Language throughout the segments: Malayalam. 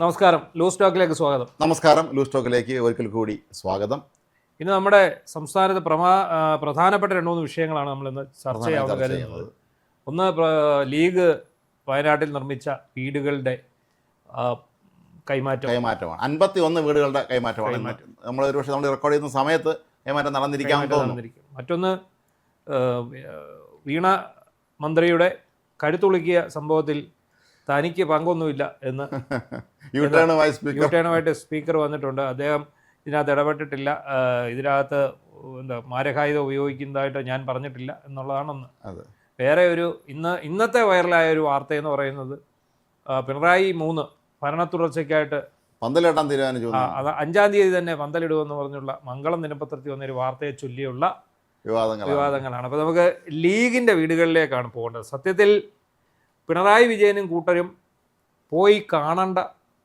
നമസ്കാരം, ലൂസ് ടോക്കിലേക്ക് സ്വാഗതം. നമസ്കാരം, ലൂസ് ടോക്കിലേക്ക് ഒരിക്കൽ കൂടി സ്വാഗതം. ഇന്ന് നമ്മുടെ സംസ്ഥാനത്ത് പ്രധാനപ്പെട്ട 2-3 വിഷയങ്ങളാണ് നമ്മളിന്ന് ചർച്ച ചെയ്യാൻ കരുതുന്നത്. ഒന്ന്, ലീഗ് വയനാട്ടിൽ നിർമ്മിച്ച വീടുകളുടെ കൈമാറ്റമാണ്. 51 വീടുകളുടെ കൈമാറ്റമാണ്. നമ്മൾ ഒരുപക്ഷെ നമ്മൾ റെക്കോർഡ് ചെയ്യുന്ന സമയത്ത് കൈമാറ്റം നടന്നിരിക്കും. മറ്റൊന്ന്, വീണ മന്ത്രിയുടെ കഴുത്തുളുക്കിയ സംഭവത്തിൽ തനിക്ക് പങ്കൊന്നുമില്ല എന്ന് യൂട്ടേണുമായിട്ട് സ്പീക്കർ വന്നിട്ടുണ്ട്. അദ്ദേഹം ഇതിനകത്ത് ഇടപെട്ടിട്ടില്ല, ഇതിനകത്ത് മാരകായുധം ഉപയോഗിക്കുന്നതായിട്ട് ഞാൻ പറഞ്ഞിട്ടില്ല എന്നുള്ളതാണെന്ന്. വേറെ ഇന്നത്തെ വൈറലായ ഒരു വാർത്തയെന്ന് പറയുന്നത്, പിണറായി 3 ഭരണ തുടർച്ചയ്ക്കായിട്ട് പന്തലിടാൻ തീരുമാനിച്ചു. 5-ാം തീയതി തന്നെ പന്തലിടുമെന്ന് പറഞ്ഞുള്ള മംഗളം ദിനപത്രത്തിൽ വന്നൊരു വാർത്തയെ ചൊല്ലിയുള്ള വിവാദങ്ങളാണ്. അപ്പോൾ നമുക്ക് ലീഗിൻ്റെ വീടുകളിലേക്കാണ് പോകേണ്ടത്. സത്യത്തിൽ പിണറായി വിജയനും കൂട്ടരും പോയി കാണേണ്ട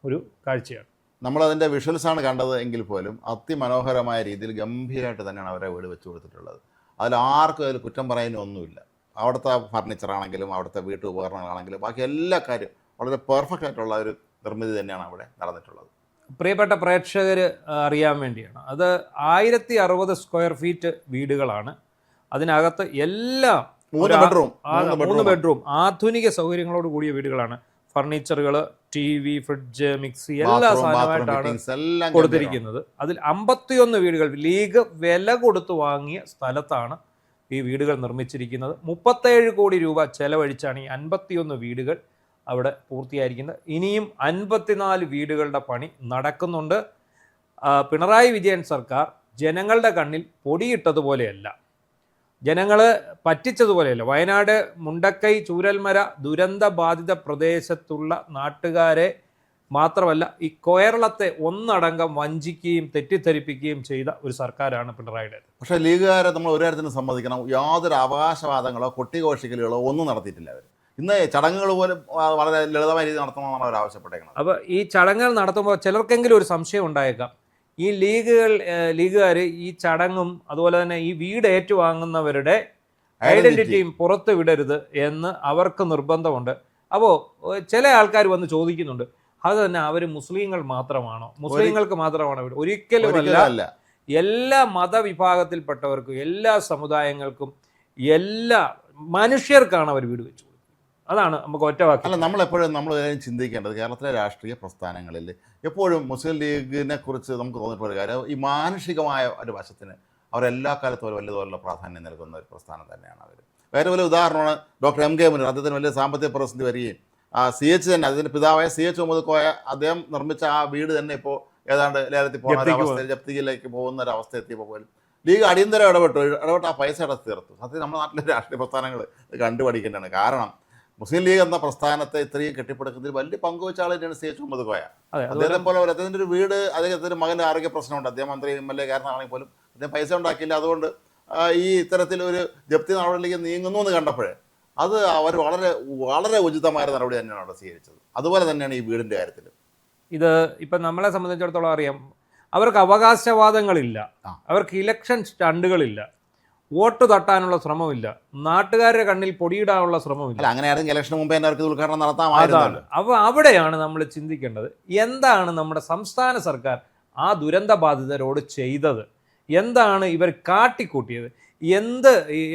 ഒരു കാഴ്ചയാണ്. നമ്മളതിൻ്റെ വിഷ്വൽസാണ് കണ്ടത് എങ്കിൽ പോലും അതിമനോഹരമായ രീതിയിൽ ഗംഭീരമായിട്ട് തന്നെയാണ് അവരെ വീട് വെച്ച് കൊടുത്തിട്ടുള്ളത്. ആർക്കും അതിൽ കുറ്റം പറയാനൊന്നുമില്ല. അവിടുത്തെ ഫർണിച്ചറാണെങ്കിലും അവിടുത്തെ വീട്ടു ഉപകരണങ്ങളാണെങ്കിലും ബാക്കി എല്ലാ കാര്യവും വളരെ പെർഫെക്റ്റ് ആയിട്ടുള്ള ഒരു നിർമ്മിതി തന്നെയാണ് അവിടെ നടന്നിട്ടുള്ളത്. പ്രിയപ്പെട്ട പ്രേക്ഷകർ അറിയാൻ വേണ്ടിയാണ്. അത് 1060 സ്ക്വയർ ഫീറ്റ് വീടുകളാണ്. അതിനകത്ത് എല്ലാം 3 ബെഡ്റൂം ആധുനിക സൗകര്യങ്ങളോട് കൂടിയ വീടുകളാണ്. ഫർണിച്ചറുകൾ, TV, ഫ്രിഡ്ജ്, മിക്സി എല്ലാ സാധനമായിട്ടാണ് കൊടുത്തിരിക്കുന്നത്. അതിൽ 51 വീടുകൾ ലീഗ് വില കൊടുത്ത് വാങ്ങിയ സ്ഥലത്താണ് ഈ വീടുകൾ നിർമ്മിച്ചിരിക്കുന്നത്. 37 കോടി രൂപ ചെലവഴിച്ചാണ് ഈ 51 വീടുകൾ അവിടെ പൂർത്തിയായിരിക്കുന്നത്. ഇനിയും 54 വീടുകളുടെ പണി നടക്കുന്നുണ്ട്. പിണറായി വിജയൻ സർക്കാർ ജനങ്ങളുടെ കണ്ണിൽ പൊടിയിട്ടതുപോലെയല്ല, ജനങ്ങൾ പറ്റിച്ചതുപോലെയല്ല. വയനാട് മുണ്ടക്കൈ ചൂരൽമല ദുരന്ത ബാധിത പ്രദേശത്തുള്ള നാട്ടുകാരെ മാത്രമല്ല, ഈ കേരളത്തെ ഒന്നടങ്കം വഞ്ചിക്കുകയും തെറ്റിദ്ധരിപ്പിക്കുകയും ചെയ്ത ഒരു സർക്കാരാണ് പിണറായിയുടെ. പക്ഷേ ലീഗുകാരെ നമ്മൾ ഒരു കാര്യത്തിന് സമ്മതിക്കണം, യാതൊരു അവകാശവാദങ്ങളോ കൊട്ടിഘോഷിക്കലുകളോ ഒന്നും നടത്തിയിട്ടില്ല. അവർ ഇന്ന് ചടങ്ങുകൾ പോലും വളരെ ലളിതമായ രീതിയിൽ നടത്തണമെന്നാണ് അവർ ആവശ്യപ്പെട്ടേക്കുന്നത്. അപ്പോൾ ഈ ചടങ്ങുകൾ നടത്തുമ്പോൾ ചിലർക്കെങ്കിലും ഒരു സംശയം ഉണ്ടായേക്കാം, ഈ ലീഗുകാർ ഈ ചടങ്ങും അതുപോലെ തന്നെ ഈ വീട് ഏറ്റുവാങ്ങുന്നവരുടെ ഐഡന്റിറ്റിയും പുറത്ത് വിടരുത് എന്ന് അവർക്ക് നിർബന്ധമുണ്ട്. അപ്പോൾ ചില ആൾക്കാർ വന്ന് ചോദിക്കുന്നുണ്ട്, അത് തന്നെ അവർ മുസ്ലിങ്ങൾ മാത്രമാണോ, മുസ്ലിങ്ങൾക്ക് മാത്രമാണോ വീട്? ഒരിക്കലുമല്ല. എല്ലാ മതവിഭാഗത്തിൽപ്പെട്ടവർക്കും എല്ലാ സമുദായങ്ങൾക്കും എല്ലാ മനുഷ്യർക്കാണ് അവർ വീട് വെച്ചു. അതാണ് നമുക്ക് ഒറ്റവാക്കി. അല്ല, നമ്മൾ ചിന്തിക്കേണ്ടത് കേരളത്തിലെ രാഷ്ട്രീയ പ്രസ്ഥാനങ്ങളിൽ എപ്പോഴും മുസ്ലിം ലീഗിനെ കുറിച്ച് നമുക്ക് തോന്നിയിട്ടുള്ള കാര്യം, ഈ മാനുഷികമായ ഒരു വശത്തിന് അവരെല്ലാ കാലത്തും ഒരു വലിയതുപോലുള്ള പ്രാധാന്യം നൽകുന്ന ഒരു പ്രസ്ഥാനം തന്നെയാണ് അവർ. വേറെ വലിയ ഉദാഹരണമാണ് ഡോക്ടർ MK മുനീർ. അദ്ദേഹത്തിന് വലിയ സാമ്പത്തിക പ്രതിസന്ധി വരികയും CH തന്നെ, അതിൻ്റെ പിതാവായ CH മുഹമ്മദ് കോയ അദ്ദേഹം നിർമ്മിച്ച ആ വീട് തന്നെ ഇപ്പോൾ ഏതാണ്ട് ലേലത്തിൽ പോകുന്ന അവസ്ഥയിൽ ജപ്തിയിലേക്ക് പോകുന്ന ഒരു അവസ്ഥ എത്തിയപ്പോൾ പോലും ലീഗ് അടിയന്തരം ഇടപെട്ട് ആ പൈസ അടച്ച് തീർത്തു. സത്യം നമ്മുടെ നാട്ടിലെ രാഷ്ട്രീയ പ്രസ്ഥാനങ്ങൾ കണ്ടുപഠിക്കേണ്ടതാണ്. കാരണം മുസ്ലിം ലീഗ് എന്ന പ്രസ്ഥാനത്തെ ഇത്രയും കെട്ടിപ്പടുക്കുന്നതിൽ വലിയ പങ്കുവച്ച ആൾ തന്നെയാണ് CH മുഹമ്മദ് കോയ. അദ്ദേഹം പോലെ അദ്ദേഹത്തിൻ്റെ ഒരു വീട്, അദ്ദേഹത്തിൻ്റെ മകൻ്റെ ആരോഗ്യ പ്രശ്നമുണ്ട്, അദ്ദേഹം മന്ത്രി MLA കാരനാണെങ്കിൽ പോലും അദ്ദേഹം പൈസ ഉണ്ടാക്കിയില്ല. അതുകൊണ്ട് ഈ ഇത്തരത്തിലൊരു ജപ്തി നടപടിയിലേക്ക് നീങ്ങുന്നു എന്ന് കണ്ടപ്പോഴേ അത് അവർ വളരെ വളരെ ഉചിതമായ നടപടി തന്നെയാണ് അവിടെ സ്വീകരിച്ചത്. അതുപോലെ തന്നെയാണ് ഈ വീടിൻ്റെ കാര്യത്തിൽ. ഇത് ഇപ്പം നമ്മളെ സംബന്ധിച്ചിടത്തോളം അറിയാം, അവർക്ക് അവകാശവാദങ്ങളില്ല, അവർക്ക് ഇലക്ഷൻ സ്റ്റണ്ടുകളില്ല, വോട്ട് തട്ടാനുള്ള ശ്രമമില്ല, നാട്ടുകാരുടെ കണ്ണിൽ പൊടിയിടാനുള്ള ശ്രമമില്ല. അങ്ങനെയാണെങ്കിൽ ഇലക്ഷന് മുമ്പേ അവർക്ക് ഉദ്ഘാടനം നടത്താമായിരുന്നു. അപ്പോൾ അവിടെയാണ് നമ്മൾ ചിന്തിക്കേണ്ടത്, എന്താണ് നമ്മുടെ സംസ്ഥാന സർക്കാർ ആ ദുരന്ത ബാധിതരോട് ചെയ്തത്, എന്താണ് ഇവർ കാട്ടിക്കൂട്ടിയത്,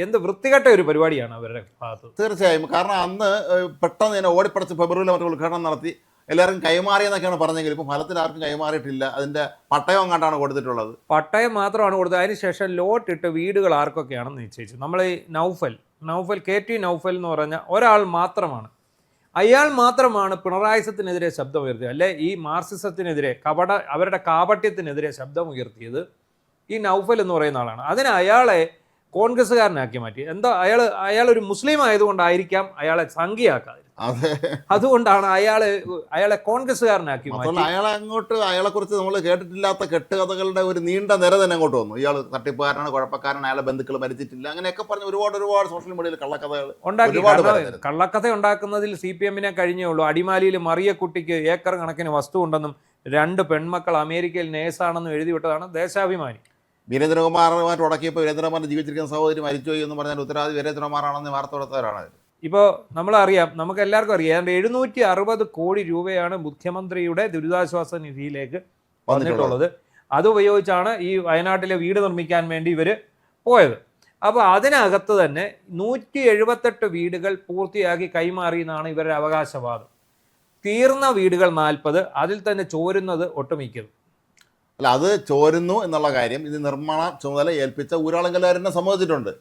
എന്ത് വൃത്തികെട്ട ഒരു പരിപാടിയാണ് അവരുടെ ഭാഗത്ത്. തീർച്ചയായും. കാരണം അന്ന് പെട്ടെന്ന് തന്നെ ഓടിപ്പടച്ച് ഫെബ്രുവരിയിൽ അവർ ഉദ്ഘാടനം നടത്തി, എല്ലാവർക്കും കൈമാറിയെന്നൊക്കെയാണ് പറഞ്ഞെങ്കിൽ ഇപ്പോൾ ഫലത്തിൽ ആർക്കും കൈമാറിയിട്ടില്ല. അതിൻ്റെ പട്ടയം കണ്ടാണ് കൊടുത്തിട്ടുള്ളത്. പട്ടയം മാത്രമാണ് കൊടുത്തത്. അതിനുശേഷം ലോട്ടിട്ട് വീടുകൾ ആർക്കൊക്കെയാണെന്ന് നിശ്ചയിച്ചു. നമ്മൾ ഈ നൗഫൽ KT നൗഫൽ എന്ന് പറഞ്ഞ ഒരാൾ മാത്രമാണ്, അയാൾ മാത്രമാണ് പിണറായിസത്തിനെതിരെ ശബ്ദമുയർത്തിയത്, അല്ലെ ഈ മാർക്സിസത്തിനെതിരെ അവരുടെ കാപട്യത്തിനെതിരെ ശബ്ദമുയർത്തിയത് ഈ നൗഫൽ എന്ന് പറയുന്ന ആളാണ്. അതിന് അയാളെ കോൺഗ്രസ്സുകാരനാക്കി മാറ്റി. എന്താ, അയാൾ ഒരു മുസ്ലിം ആയതുകൊണ്ടായിരിക്കാം അയാളെ സംഘിയാക്കാതെ, അതുകൊണ്ടാണ് അയാളെ കോൺഗ്രസ്സുകാരനാക്കി മാറ്റി. അയാളെ കുറിച്ച് നമ്മൾ കേട്ടിട്ടില്ലാത്ത കെട്ടുകഥകളുടെ ഒരു നീണ്ട നിര തന്നെ അങ്ങോട്ട് വന്നു. ഇയാൾ തട്ടിപ്പുകാരനാണ്, കുഴപ്പക്കാരൻ, അയാളെ ബന്ധുക്കൾ മരിച്ചിട്ടില്ല, അങ്ങനെയൊക്കെ പറഞ്ഞ് ഒരുപാട് സോഷ്യൽ മീഡിയയിൽ കള്ളക്കഥകൾ ഉണ്ടാക്കി. കള്ളക്കഥ ഉണ്ടാക്കുന്നതിൽ CPM കഴിഞ്ഞേ ഉള്ളൂ. അടിമാലിയിൽ മറിയക്കുട്ടിക്ക് ഏക്കർ കണക്കിന് വസ്തു ഉണ്ടെന്നും 2 പെൺമക്കൾ അമേരിക്കയിൽ നേഴ്സാണെന്നും എഴുതി വിട്ടതാണ് ദേശാഭിമാനി. വീരേന്ദ്രകുമാറുമായിട്ട് ഉടക്കിയപ്പോൾ വീരേന്ദ്രകുമാറിന് ജീവിച്ചിരിക്കുന്ന സഹോദരി മരിച്ചുപോയി എന്ന് പറഞ്ഞാൽ ഉത്തരവാദി വീരേന്ദ്രകുമാറാണെന്ന് വാർത്ത കൊടുത്തവരാണ്. ഇപ്പോൾ നമ്മളറിയാം, നമുക്ക് എല്ലാവർക്കും അറിയാം, 760 കോടി രൂപയാണ് മുഖ്യമന്ത്രിയുടെ ദുരിതാശ്വാസ നിധിയിലേക്ക് വന്നിട്ടുള്ളത്. അത് ഉപയോഗിച്ചാണ് ഈ വയനാട്ടിലെ വീട് നിർമ്മിക്കാൻ വേണ്ടി ഇവർ പോയത്. അപ്പോൾ അതിനകത്ത് തന്നെ 178 വീടുകൾ പൂർത്തിയാക്കി കൈമാറി എന്നാണ് ഇവരുടെ അവകാശവാദം. തീർന്ന വീടുകൾ 40, അതിൽ തന്നെ ചോരുന്നത് ഒട്ടുമിക്കത്. അല്ല, അത് ചോരുന്നു എന്നുള്ള കാര്യം ഇത് നിർമ്മാണ ചുമതല ഏൽപ്പിച്ച ഊരാളുങ്കലാരനെ സമ്മതിച്ചിട്ടുണ്ട്.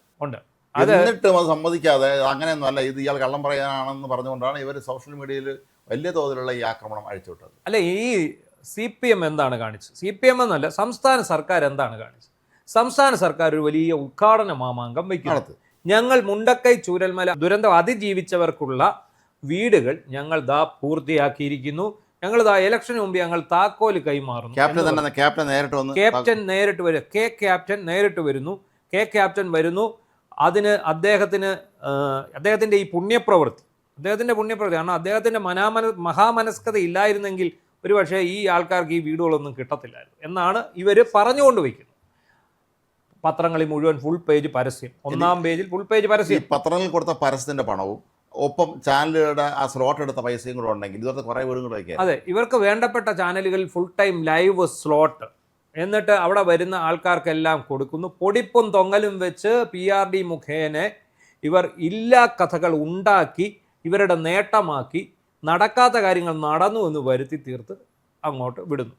എന്നിട്ടും അത് സമ്മതിക്കാതെ അങ്ങനെയൊന്നും അല്ല, ഇത് ഇയാൾ കള്ളം പറയാനാണെന്ന് പറഞ്ഞുകൊണ്ടാണ് ഇവർ സോഷ്യൽ മീഡിയയിൽ വലിയ തോതിലുള്ള ഈ ആക്രമണം അഴിച്ചുവിട്ടത്. അല്ല, ഈ CPM എന്താണ് കാണിച്ചത്? CPM എന്നല്ല, സംസ്ഥാന സർക്കാർ എന്താണ് കാണിച്ചത്? സംസ്ഥാന സർക്കാർ ഒരു വലിയ ഉദ്ഘാടന മാമാങ്കം വയ്ക്കുന്നു. ഞങ്ങൾ മുണ്ടക്കൈ ചൂരൽമല ദുരന്തം അതിജീവിച്ചവർക്കുള്ള വീടുകൾ ഞങ്ങൾ പൂർത്തിയാക്കിയിരിക്കുന്നു. ഞങ്ങൾ ഇലക്ഷന് മുമ്പ് ഞങ്ങൾ താക്കോല് കൈമാറുന്നു. ക്യാപ്റ്റൻ നേരിട്ട് വരും. ക്യാപ്റ്റൻ നേരിട്ട് വരുന്നു. ക്യാപ്റ്റൻ വരുന്നു. അതിന് അദ്ദേഹത്തിൻ്റെ ഈ പുണ്യപ്രവൃത്തി, കാരണം അദ്ദേഹത്തിൻ്റെ മഹാമനസ്കത ഇല്ലായിരുന്നെങ്കിൽ ഒരുപക്ഷെ ഈ ആൾക്കാർക്ക് ഈ വീടുകളൊന്നും കിട്ടത്തില്ലായിരുന്നു എന്നാണ് ഇവർ പറഞ്ഞുകൊണ്ട് വയ്ക്കുന്നത്. പത്രങ്ങളിൽ മുഴുവൻ ഫുൾ പേജ് പരസ്യം, 1-ാം പേജിൽ ഫുൾ പേജ് പരസ്യം. പത്രങ്ങളിൽ കൊടുത്ത പരസ്യത്തിന്റെ പണവും ഒപ്പം ചാനലുകളുടെ ആ സ്ലോട്ട് എടുത്ത പൈസയും കൂടെ ഉണ്ടെങ്കിൽ ഇതൊക്കെ കുറേ വീടും കൂടെ വയ്ക്കാം. അതെ, ഇവർക്ക് വേണ്ടപ്പെട്ട ചാനലുകളിൽ ഫുൾ ടൈം ലൈവ് സ്ലോട്ട്, എന്നിട്ട് അവിടെ വരുന്ന ആൾക്കാർക്കെല്ലാം കൊടുക്കുന്നു. പൊടിപ്പും തൊങ്ങലും വെച്ച് PRD മുഖേന ഇവർ ഇല്ലാ കഥകൾ ഉണ്ടാക്കി ഇവരുടെ നേട്ടമാക്കി നടക്കാത്ത കാര്യങ്ങൾ നടന്നു എന്ന് വരുത്തി തീർത്ത് അങ്ങോട്ട് വിടുന്നു.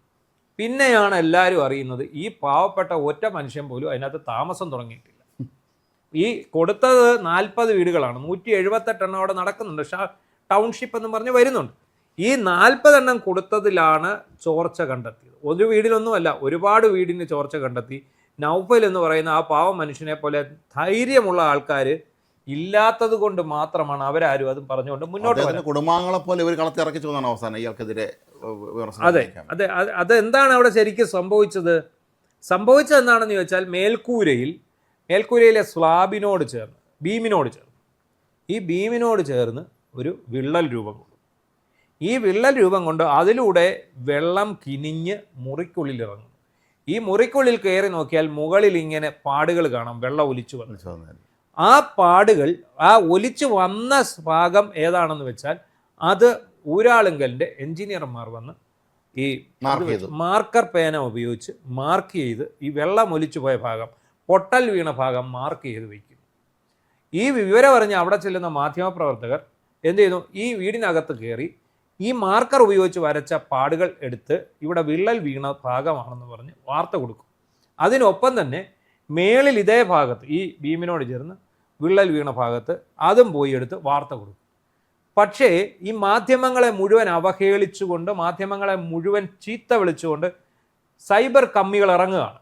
പിന്നെയാണ് എല്ലാവരും അറിയുന്നത് ഈ പാവപ്പെട്ട ഒറ്റ മനുഷ്യൻ പോലും അതിനകത്ത് താമസം തുടങ്ങിയിട്ടില്ല. ഈ കൊടുത്തത് 40 വീടുകളാണ്. 178 എണ്ണം അവിടെ നടക്കുന്നുണ്ട്. ടൗൺഷിപ്പ് എന്ന് പറഞ്ഞ് വരുന്നുണ്ട്. ഈ 40 എണ്ണം കൊടുത്തതിലാണ് ചോർച്ച കണ്ടെത്തിയത്. ഒരു വീടിലൊന്നുമല്ല, ഒരുപാട് വീടിന് ചോർച്ച കണ്ടെത്തി. നൗഫൽ എന്ന് പറയുന്ന ആ പാവം മനുഷ്യനെ പോലെ ധൈര്യമുള്ള ആൾക്കാർ ഇല്ലാത്തത് കൊണ്ട് മാത്രമാണ് അവരാരും അതും പറഞ്ഞുകൊണ്ട് മുന്നോട്ട് വരുന്നത്. കുടുംബാംഗങ്ങളെ പോലെ ഇവർ കളത്തിറക്കി ചോദിച്ചാണ് അവസാനം ഇയാൾക്കെതിരെ. അതെന്താണ് അവിടെ ശരിക്കും സംഭവിച്ചത് എന്താണെന്ന് ചോദിച്ചാൽ, മേൽക്കൂരയിലെ സ്ലാബിനോട് ചേർന്ന് ഈ ബീമിനോട് ചേർന്ന് ഒരു വിള്ളൽ രൂപം കൊണ്ടു. ഈ വിള്ളൽ രൂപം കൊണ്ട് അതിലൂടെ വെള്ളം കിനിഞ്ഞ് മുറിക്കുള്ളിൽ ഇറങ്ങും. ഈ മുറിക്കുള്ളിൽ കയറി നോക്കിയാൽ മുകളിൽ ഇങ്ങനെ പാടുകൾ കാണാം, വെള്ളം ഒലിച്ചു വന്നു. ആ പാടുകൾ, ആ ഒലിച്ചു വന്ന ഭാഗം ഏതാണെന്ന് വെച്ചാൽ അത് ഊരാളുങ്കലിൻ്റെ എഞ്ചിനീയർമാർ വന്ന് ഈ മാർക്കർ പേന ഉപയോഗിച്ച് മാർക്ക് ചെയ്ത് ഈ വെള്ളം ഒലിച്ചു പോയ ഭാഗം, പൊട്ടൽ വീണ ഭാഗം മാർക്ക് ചെയ്ത് വയ്ക്കും. ഈ വിവരം അറിഞ്ഞ് അവിടെ ചെല്ലുന്ന മാധ്യമപ്രവർത്തകർ എന്ത് ചെയ്യുന്നു? ഈ വീടിനകത്ത് കയറി ഈ മാർക്കർ ഉപയോഗിച്ച് വരച്ച പാടുകൾ എടുത്ത് ഇവിടെ വിള്ളൽ വീണ ഭാഗമാണെന്ന് പറഞ്ഞ് വാർത്ത കൊടുക്കും. അതിനൊപ്പം തന്നെ മേളിൽ ഇതേ ഭാഗത്ത് ഈ ബീമിനോട് ചേർന്ന് വിള്ളൽ വീണ ഭാഗത്ത് അതും പോയി എടുത്ത് വാർത്ത കൊടുക്കും. പക്ഷേ ഈ മാധ്യമങ്ങളെ മുഴുവൻ അവഹേളിച്ചുകൊണ്ട്, മാധ്യമങ്ങളെ മുഴുവൻ ചീത്ത വിളിച്ചുകൊണ്ട് സൈബർ കമ്മികൾ ഇറങ്ങുകയാണ്.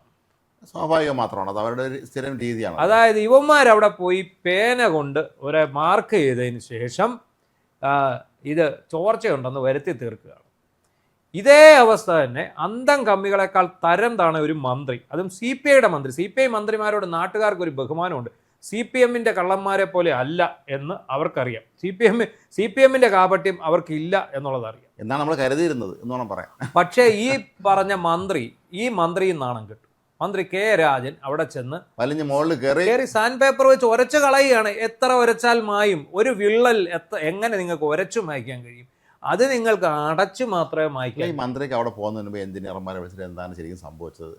സ്വാഭാവികം മാത്രമാണ്, അത് അവരുടെ ഒരു സ്ഥിരം രീതിയാണ്. അതായത് ഇവന്മാരവിടെ പോയി പേന കൊണ്ട് ഒരു മാർക്ക് ചെയ്തതിന് ശേഷം ഇത് ചോർച്ചയുണ്ടെന്ന് വരുത്തി തീർക്കുകയാണ്. ഇതേ അവസ്ഥ തന്നെ അന്തം കമ്മികളെക്കാൾ തരം താണ ഒരു മന്ത്രി, അതും CPIയുടെ മന്ത്രി. CPI മന്ത്രിമാരോട് നാട്ടുകാർക്കൊരു ബഹുമാനമുണ്ട്. CPMന്റെ കള്ളന്മാരെ പോലെ അല്ല എന്ന് അവർക്കറിയാം. CPMന്റെ കാപട്യം അവർക്കില്ല എന്നുള്ളതറിയാം എന്നാണ് നമ്മൾ കരുതിയിരുന്നത് എന്നോണം പറയാം. പക്ഷേ ഈ പറഞ്ഞ ഈ മന്ത്രിയും നാണം കിട്ടും. മന്ത്രി K. രാജൻ അവിടെ ചെന്ന് വലിഞ്ഞ് മുകളിൽ കയറി സാൻഡ് പേപ്പർ വെച്ച് ഉരച്ചു കളയുകയാണ്. എത്ര ഉരച്ചാൽ മായും? ഒരു വിള്ളൽ എങ്ങനെ നിങ്ങൾക്ക് ഉരച്ചു മായ്ക്കാൻ കഴിയും? അത് നിങ്ങൾക്ക് അടച്ചു മാത്രമേ മായ്ക്കാൻ. ഈ മന്ത്രിക്ക് അവിടെ പോകുന്നതിന് മുമ്പ് എഞ്ചിനീയർമാരെ വിളിച്ചിട്ട് എന്താണ് ശരിക്കും സംഭവിച്ചത്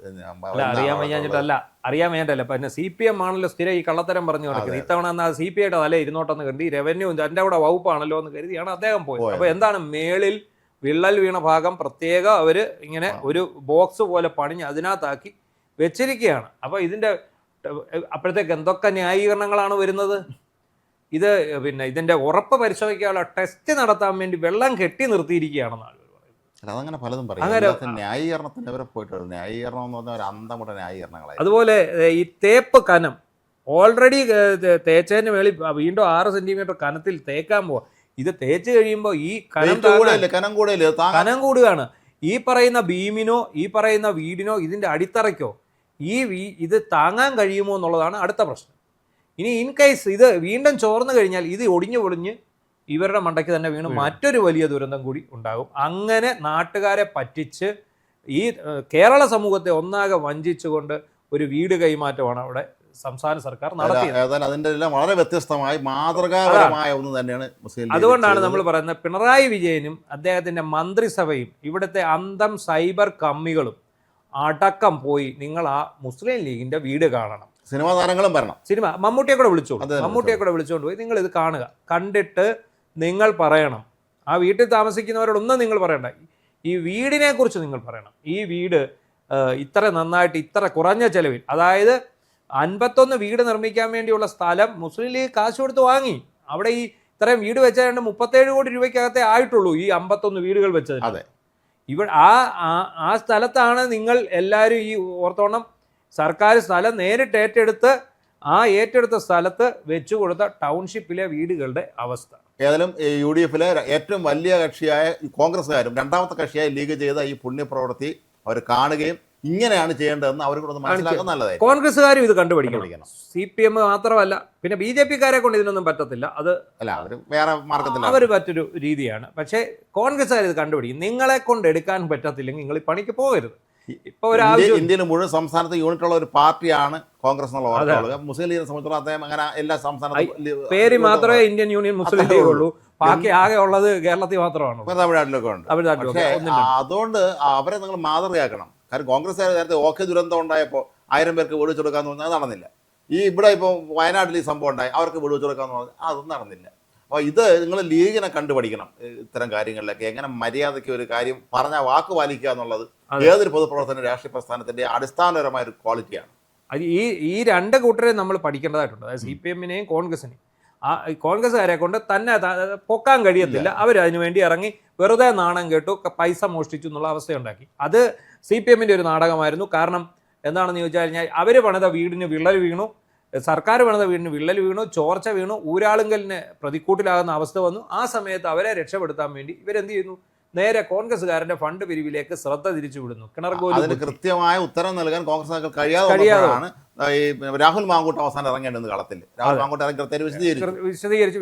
അറിയാൻ വേണ്ടല്ല. പിന്നെ CPM ആണല്ലോ സ്ഥിരം ഈ കള്ളത്തരം പറഞ്ഞു കൊടുക്കുന്നത്. ഇത്തവണ എന്നാൽ CPIയുടെ തല ഇരുന്നോട്ടെന്ന് കരുതി, റവന്യൂ എൻ്റെ കൂടെ വകുപ്പാണല്ലോ എന്ന് കരുതിയാണ് അദ്ദേഹം പോയത്. അപ്പോൾ എന്താണ്, മേളിൽ വിള്ളൽ വീണ ഭാഗം പ്രത്യേകം അവർ ഇങ്ങനെ ഒരു ബോക്സ് പോലെ പണിഞ്ഞ് അതിനകത്താക്കി വെച്ചിരിക്കുകയാണ്. അപ്പോൾ അപ്പോഴത്തേക്ക് എന്തൊക്കെ ന്യായീകരണങ്ങളാണ് വരുന്നത്? ഇതിൻ്റെ ഉറപ്പ് പരിശോധിക്കാനുള്ള ടെസ്റ്റ് നടത്താൻ വേണ്ടി വെള്ളം കെട്ടി നിർത്തിയിരിക്കുകയാണെന്നാണ് ആളുകൾ പറയുന്നത്. അതങ്ങനെ പലതും പറയും. ന്യായീകരണത്തിന് അവരെ പോയിട്ടുള്ളത് ന്യായീകരണം എന്ന് പറഞ്ഞാൽ ഒരു അന്തമുട്ട ന്യായീകരണങ്ങളായി. അതുപോലെ ഈ തേപ്പ് കനം ഓൾറെഡി തേച്ചതിന് മേളിൽ വീണ്ടും 6 സെന്റിമീറ്റർ കനത്തിൽ തേക്കാൻ പോവാ. ഇത് തേച്ച് കഴിയുമ്പോൾ ഈ കനം കൂടുകയാണ്. ഈ പറയുന്ന ബീമിനോ ഈ പറയുന്ന വീടിനോ ഇതിൻ്റെ അടിത്തറയ്ക്കോ ഇത് താങ്ങാൻ കഴിയുമോ എന്നുള്ളതാണ് അടുത്ത പ്രശ്നം. ഇനി ഇൻ കേസ് ഇത് വീണ്ടും ചോർന്നു കഴിഞ്ഞാൽ ഇത് ഒടിഞ്ഞു പൊളിഞ്ഞ് ഇവരുടെ മണ്ടയ്ക്ക് തന്നെ വീണ് മറ്റൊരു വലിയ ദുരന്തം കൂടി ഉണ്ടാകും. അങ്ങനെ നാട്ടുകാരെ പറ്റിച്ച് ഈ കേരള സമൂഹത്തെ ഒന്നാകെ വഞ്ചിച്ചുകൊണ്ട് ഒരു വീട് കൈമാറ്റമാണ് അവിടെ സംസ്ഥാന സർക്കാർ നടത്തിയത്. ഏതായാലും അതിൻ്റെ എല്ലാം വളരെ വ്യത്യസ്തമായി മാതൃകാപരമായ ഒന്ന് തന്നെയാണ് മുസ്ലിം ലീഗ് അതുകൊണ്ടാണ് ചെയ്തത്. നമ്മൾ പറയുന്നത് പിണറായി വിജയനും അദ്ദേഹത്തിന്റെ മന്ത്രിസഭയും ഇവിടുത്തെ അന്തം സൈബർ കമ്മികളും അടക്കം പോയി നിങ്ങൾ ആ മുസ്ലിം ലീഗിന്റെ വീട് കാണണം. സിനിമാ താരങ്ങളും വരണം. മമ്മൂട്ടിയെ കൂടെ വിളിച്ചോളൂ, അതെ, മമ്മൂട്ടിയെ കൂടെ വിളിച്ചുകൊണ്ട് പോയി നിങ്ങൾ ഇത് കാണുക, കണ്ടിട്ട് നിങ്ങൾ പറയണം. ആ വീട്ടിൽ താമസിക്കുന്നവരോടൊന്നും നിങ്ങൾ പറയണ്ട, ഈ വീടിനെ കുറിച്ച് നിങ്ങൾ പറയണം. ഈ വീട് ഇത്ര നന്നായിട്ട് ഇത്ര കുറഞ്ഞ ചെലവിൽ, അതായത് 51 വീട് നിർമ്മിക്കാൻ വേണ്ടിയുള്ള സ്ഥലം മുസ്ലിം ലീഗ് കാശ് കൊടുത്ത് വാങ്ങി. അവിടെ ഈ ഇത്രയും വീട് വെച്ചാൽ 37 കോടി രൂപയ്ക്കകത്തേ ആയിട്ടുള്ളൂ ഈ 51 വീടുകൾ വെച്ചത്. അതെ, ഇവിടെ ആ സ്ഥലത്താണ് നിങ്ങൾ എല്ലാവരും ഈ ഓർത്തോണം, സർക്കാർ സ്ഥലം നേരിട്ട് ഏറ്റെടുത്ത് ആ ഏറ്റെടുത്ത സ്ഥലത്ത് വെച്ചു കൊടുത്ത ടൗൺഷിപ്പിലെ വീടുകളുടെ അവസ്ഥ. ഏതായാലും UDF ഏറ്റവും വലിയ കക്ഷിയായ കോൺഗ്രസ്സുകാരും രണ്ടാമത്തെ കക്ഷിയായ ലീഗ് ചെയ്ത ഈ പുണ്യപ്രവൃത്തി അവർ കാണുകയും ഇങ്ങനെയാണ് ചെയ്യേണ്ടതെന്ന് അവർ കൂടെ മനസ്സിലാക്കാൻ നല്ലതായി. കോൺഗ്രസ്സുകാരും ഇത് കണ്ടുപിടിക്കണം. CPM മാത്രമല്ല, പിന്നെ BJP-ക്കാരെ കൊണ്ട് ഇതിനൊന്നും പറ്റത്തില്ല. അത് അല്ല, അവർ വേറെ മാർഗത്തില്ല, അവർ മറ്റൊരു രീതിയാണ്. പക്ഷേ കോൺഗ്രസ്സുകാർ ഇത് കണ്ടുപിടിക്കും. നിങ്ങളെ കൊണ്ട് എടുക്കാൻ പറ്റത്തില്ലെങ്കിൽ നിങ്ങൾ ഈ പണിക്ക് പോകരുത്. ഇപ്പൊ ഇന്ത്യയിൽ മുഴുവൻ സംസ്ഥാനത്ത് യൂണിറ്റ് ഉള്ള ഒരു പാർട്ടിയാണ് കോൺഗ്രസ് എന്നുള്ള വാർത്തകൾ. മുസ്ലിം ലീഗിനെ സംബന്ധിച്ചിടത്തോളം അദ്ദേഹം അങ്ങനെ എല്ലാ സംസ്ഥാനത്തും പേര് മാത്രമേ ഇന്ത്യൻ യൂണിയൻ മുസ്ലിം ലീഗ് ഉള്ളൂ, ബാക്കി ആകെ ഉള്ളത് കേരളത്തിൽ മാത്രമാണ്, തമിഴ്നാട്ടിലൊക്കെ ഉണ്ട്. പക്ഷേ അതുകൊണ്ട് അവരെ നിങ്ങൾ മാതൃകയാക്കണം. കാരണം കോൺഗ്രസ് നേരത്തെ ഓക്കെ ദുരന്തം ഉണ്ടായപ്പോൾ 1000 പേർക്ക് വീട് വെച്ച് കൊടുക്കാന്ന് പറഞ്ഞാൽ അത് നടന്നില്ല. ഇവിടെ ഇപ്പോൾ വയനാട്ടിൽ ഈ സംഭവം ഉണ്ടായി, അവർക്ക് വീട് വെച്ച് കൊടുക്കാന്ന് പറഞ്ഞാൽ അതൊന്നും നടന്നില്ല. അപ്പോൾ ഇത് നിങ്ങൾ ലീഗിനെ കണ്ടുപഠിക്കണം. ഇത്തരം കാര്യങ്ങളിലൊക്കെ എങ്ങനെ മര്യാദയ്ക്ക് ഒരു കാര്യം പറഞ്ഞാൽ വാക്ക് പാലിക്കുക എന്നുള്ളത് ഏതൊരു പൊതുപ്രവർത്തന രാഷ്ട്രീയ പ്രസ്ഥാനത്തിന്റെ അടിസ്ഥാനപരമായ ഒരു ക്വാളിറ്റിയാണ്. ഈ രണ്ട് കൂട്ടരെ നമ്മൾ പഠിക്കേണ്ടതായിട്ടുണ്ട്. അതായത് CPM-നെയും കോൺഗ്രസിനെയും. ആ കോൺഗ്രസ്സുകാരെ കൊണ്ട് തന്നെ പൊക്കാൻ കഴിയത്തില്ല. അവരതിനു വേണ്ടി ഇറങ്ങി വെറുതെ നാണം കേട്ടു, പൈസ മോഷ്ടിച്ചു എന്നുള്ള അവസ്ഥയുണ്ടാക്കി. അത് CPM-ന്റെ ഒരു നാടകമായിരുന്നു. കാരണം എന്താണെന്ന് ചോദിച്ചു കഴിഞ്ഞാൽ അവർ പണിത വീടിന് വിള്ളൽ വീണു, സർക്കാർ പണിത വീടിന് വിള്ളൽ വീണു, ചോർച്ച വീണു, ഊരാളുങ്കലിന് പ്രതിക്കൂട്ടിലാകുന്ന അവസ്ഥ വന്നു. ആ സമയത്ത് അവരെ രക്ഷപ്പെടുത്താൻ വേണ്ടി ഇവരെന്ത് ചെയ്യുന്നു, നേരെ കോൺഗ്രസ്സുകാരന്റെ ഫണ്ട് പിരിവിലേക്ക് ശ്രദ്ധ തിരിച്ചു വിടുന്നു. അതിന് കൃത്യമായ ഉത്തരം നൽകാൻ കോൺഗ്രസ് കഴിയാതെയാണ് ഈ രാഹുൽ മാങ്കൂട്ട് അവസാനം ഇറങ്ങേണ്ടത് കളത്തിൽ. രാഹുൽ മാങ്കൂട്ട് ഇറങ്ങി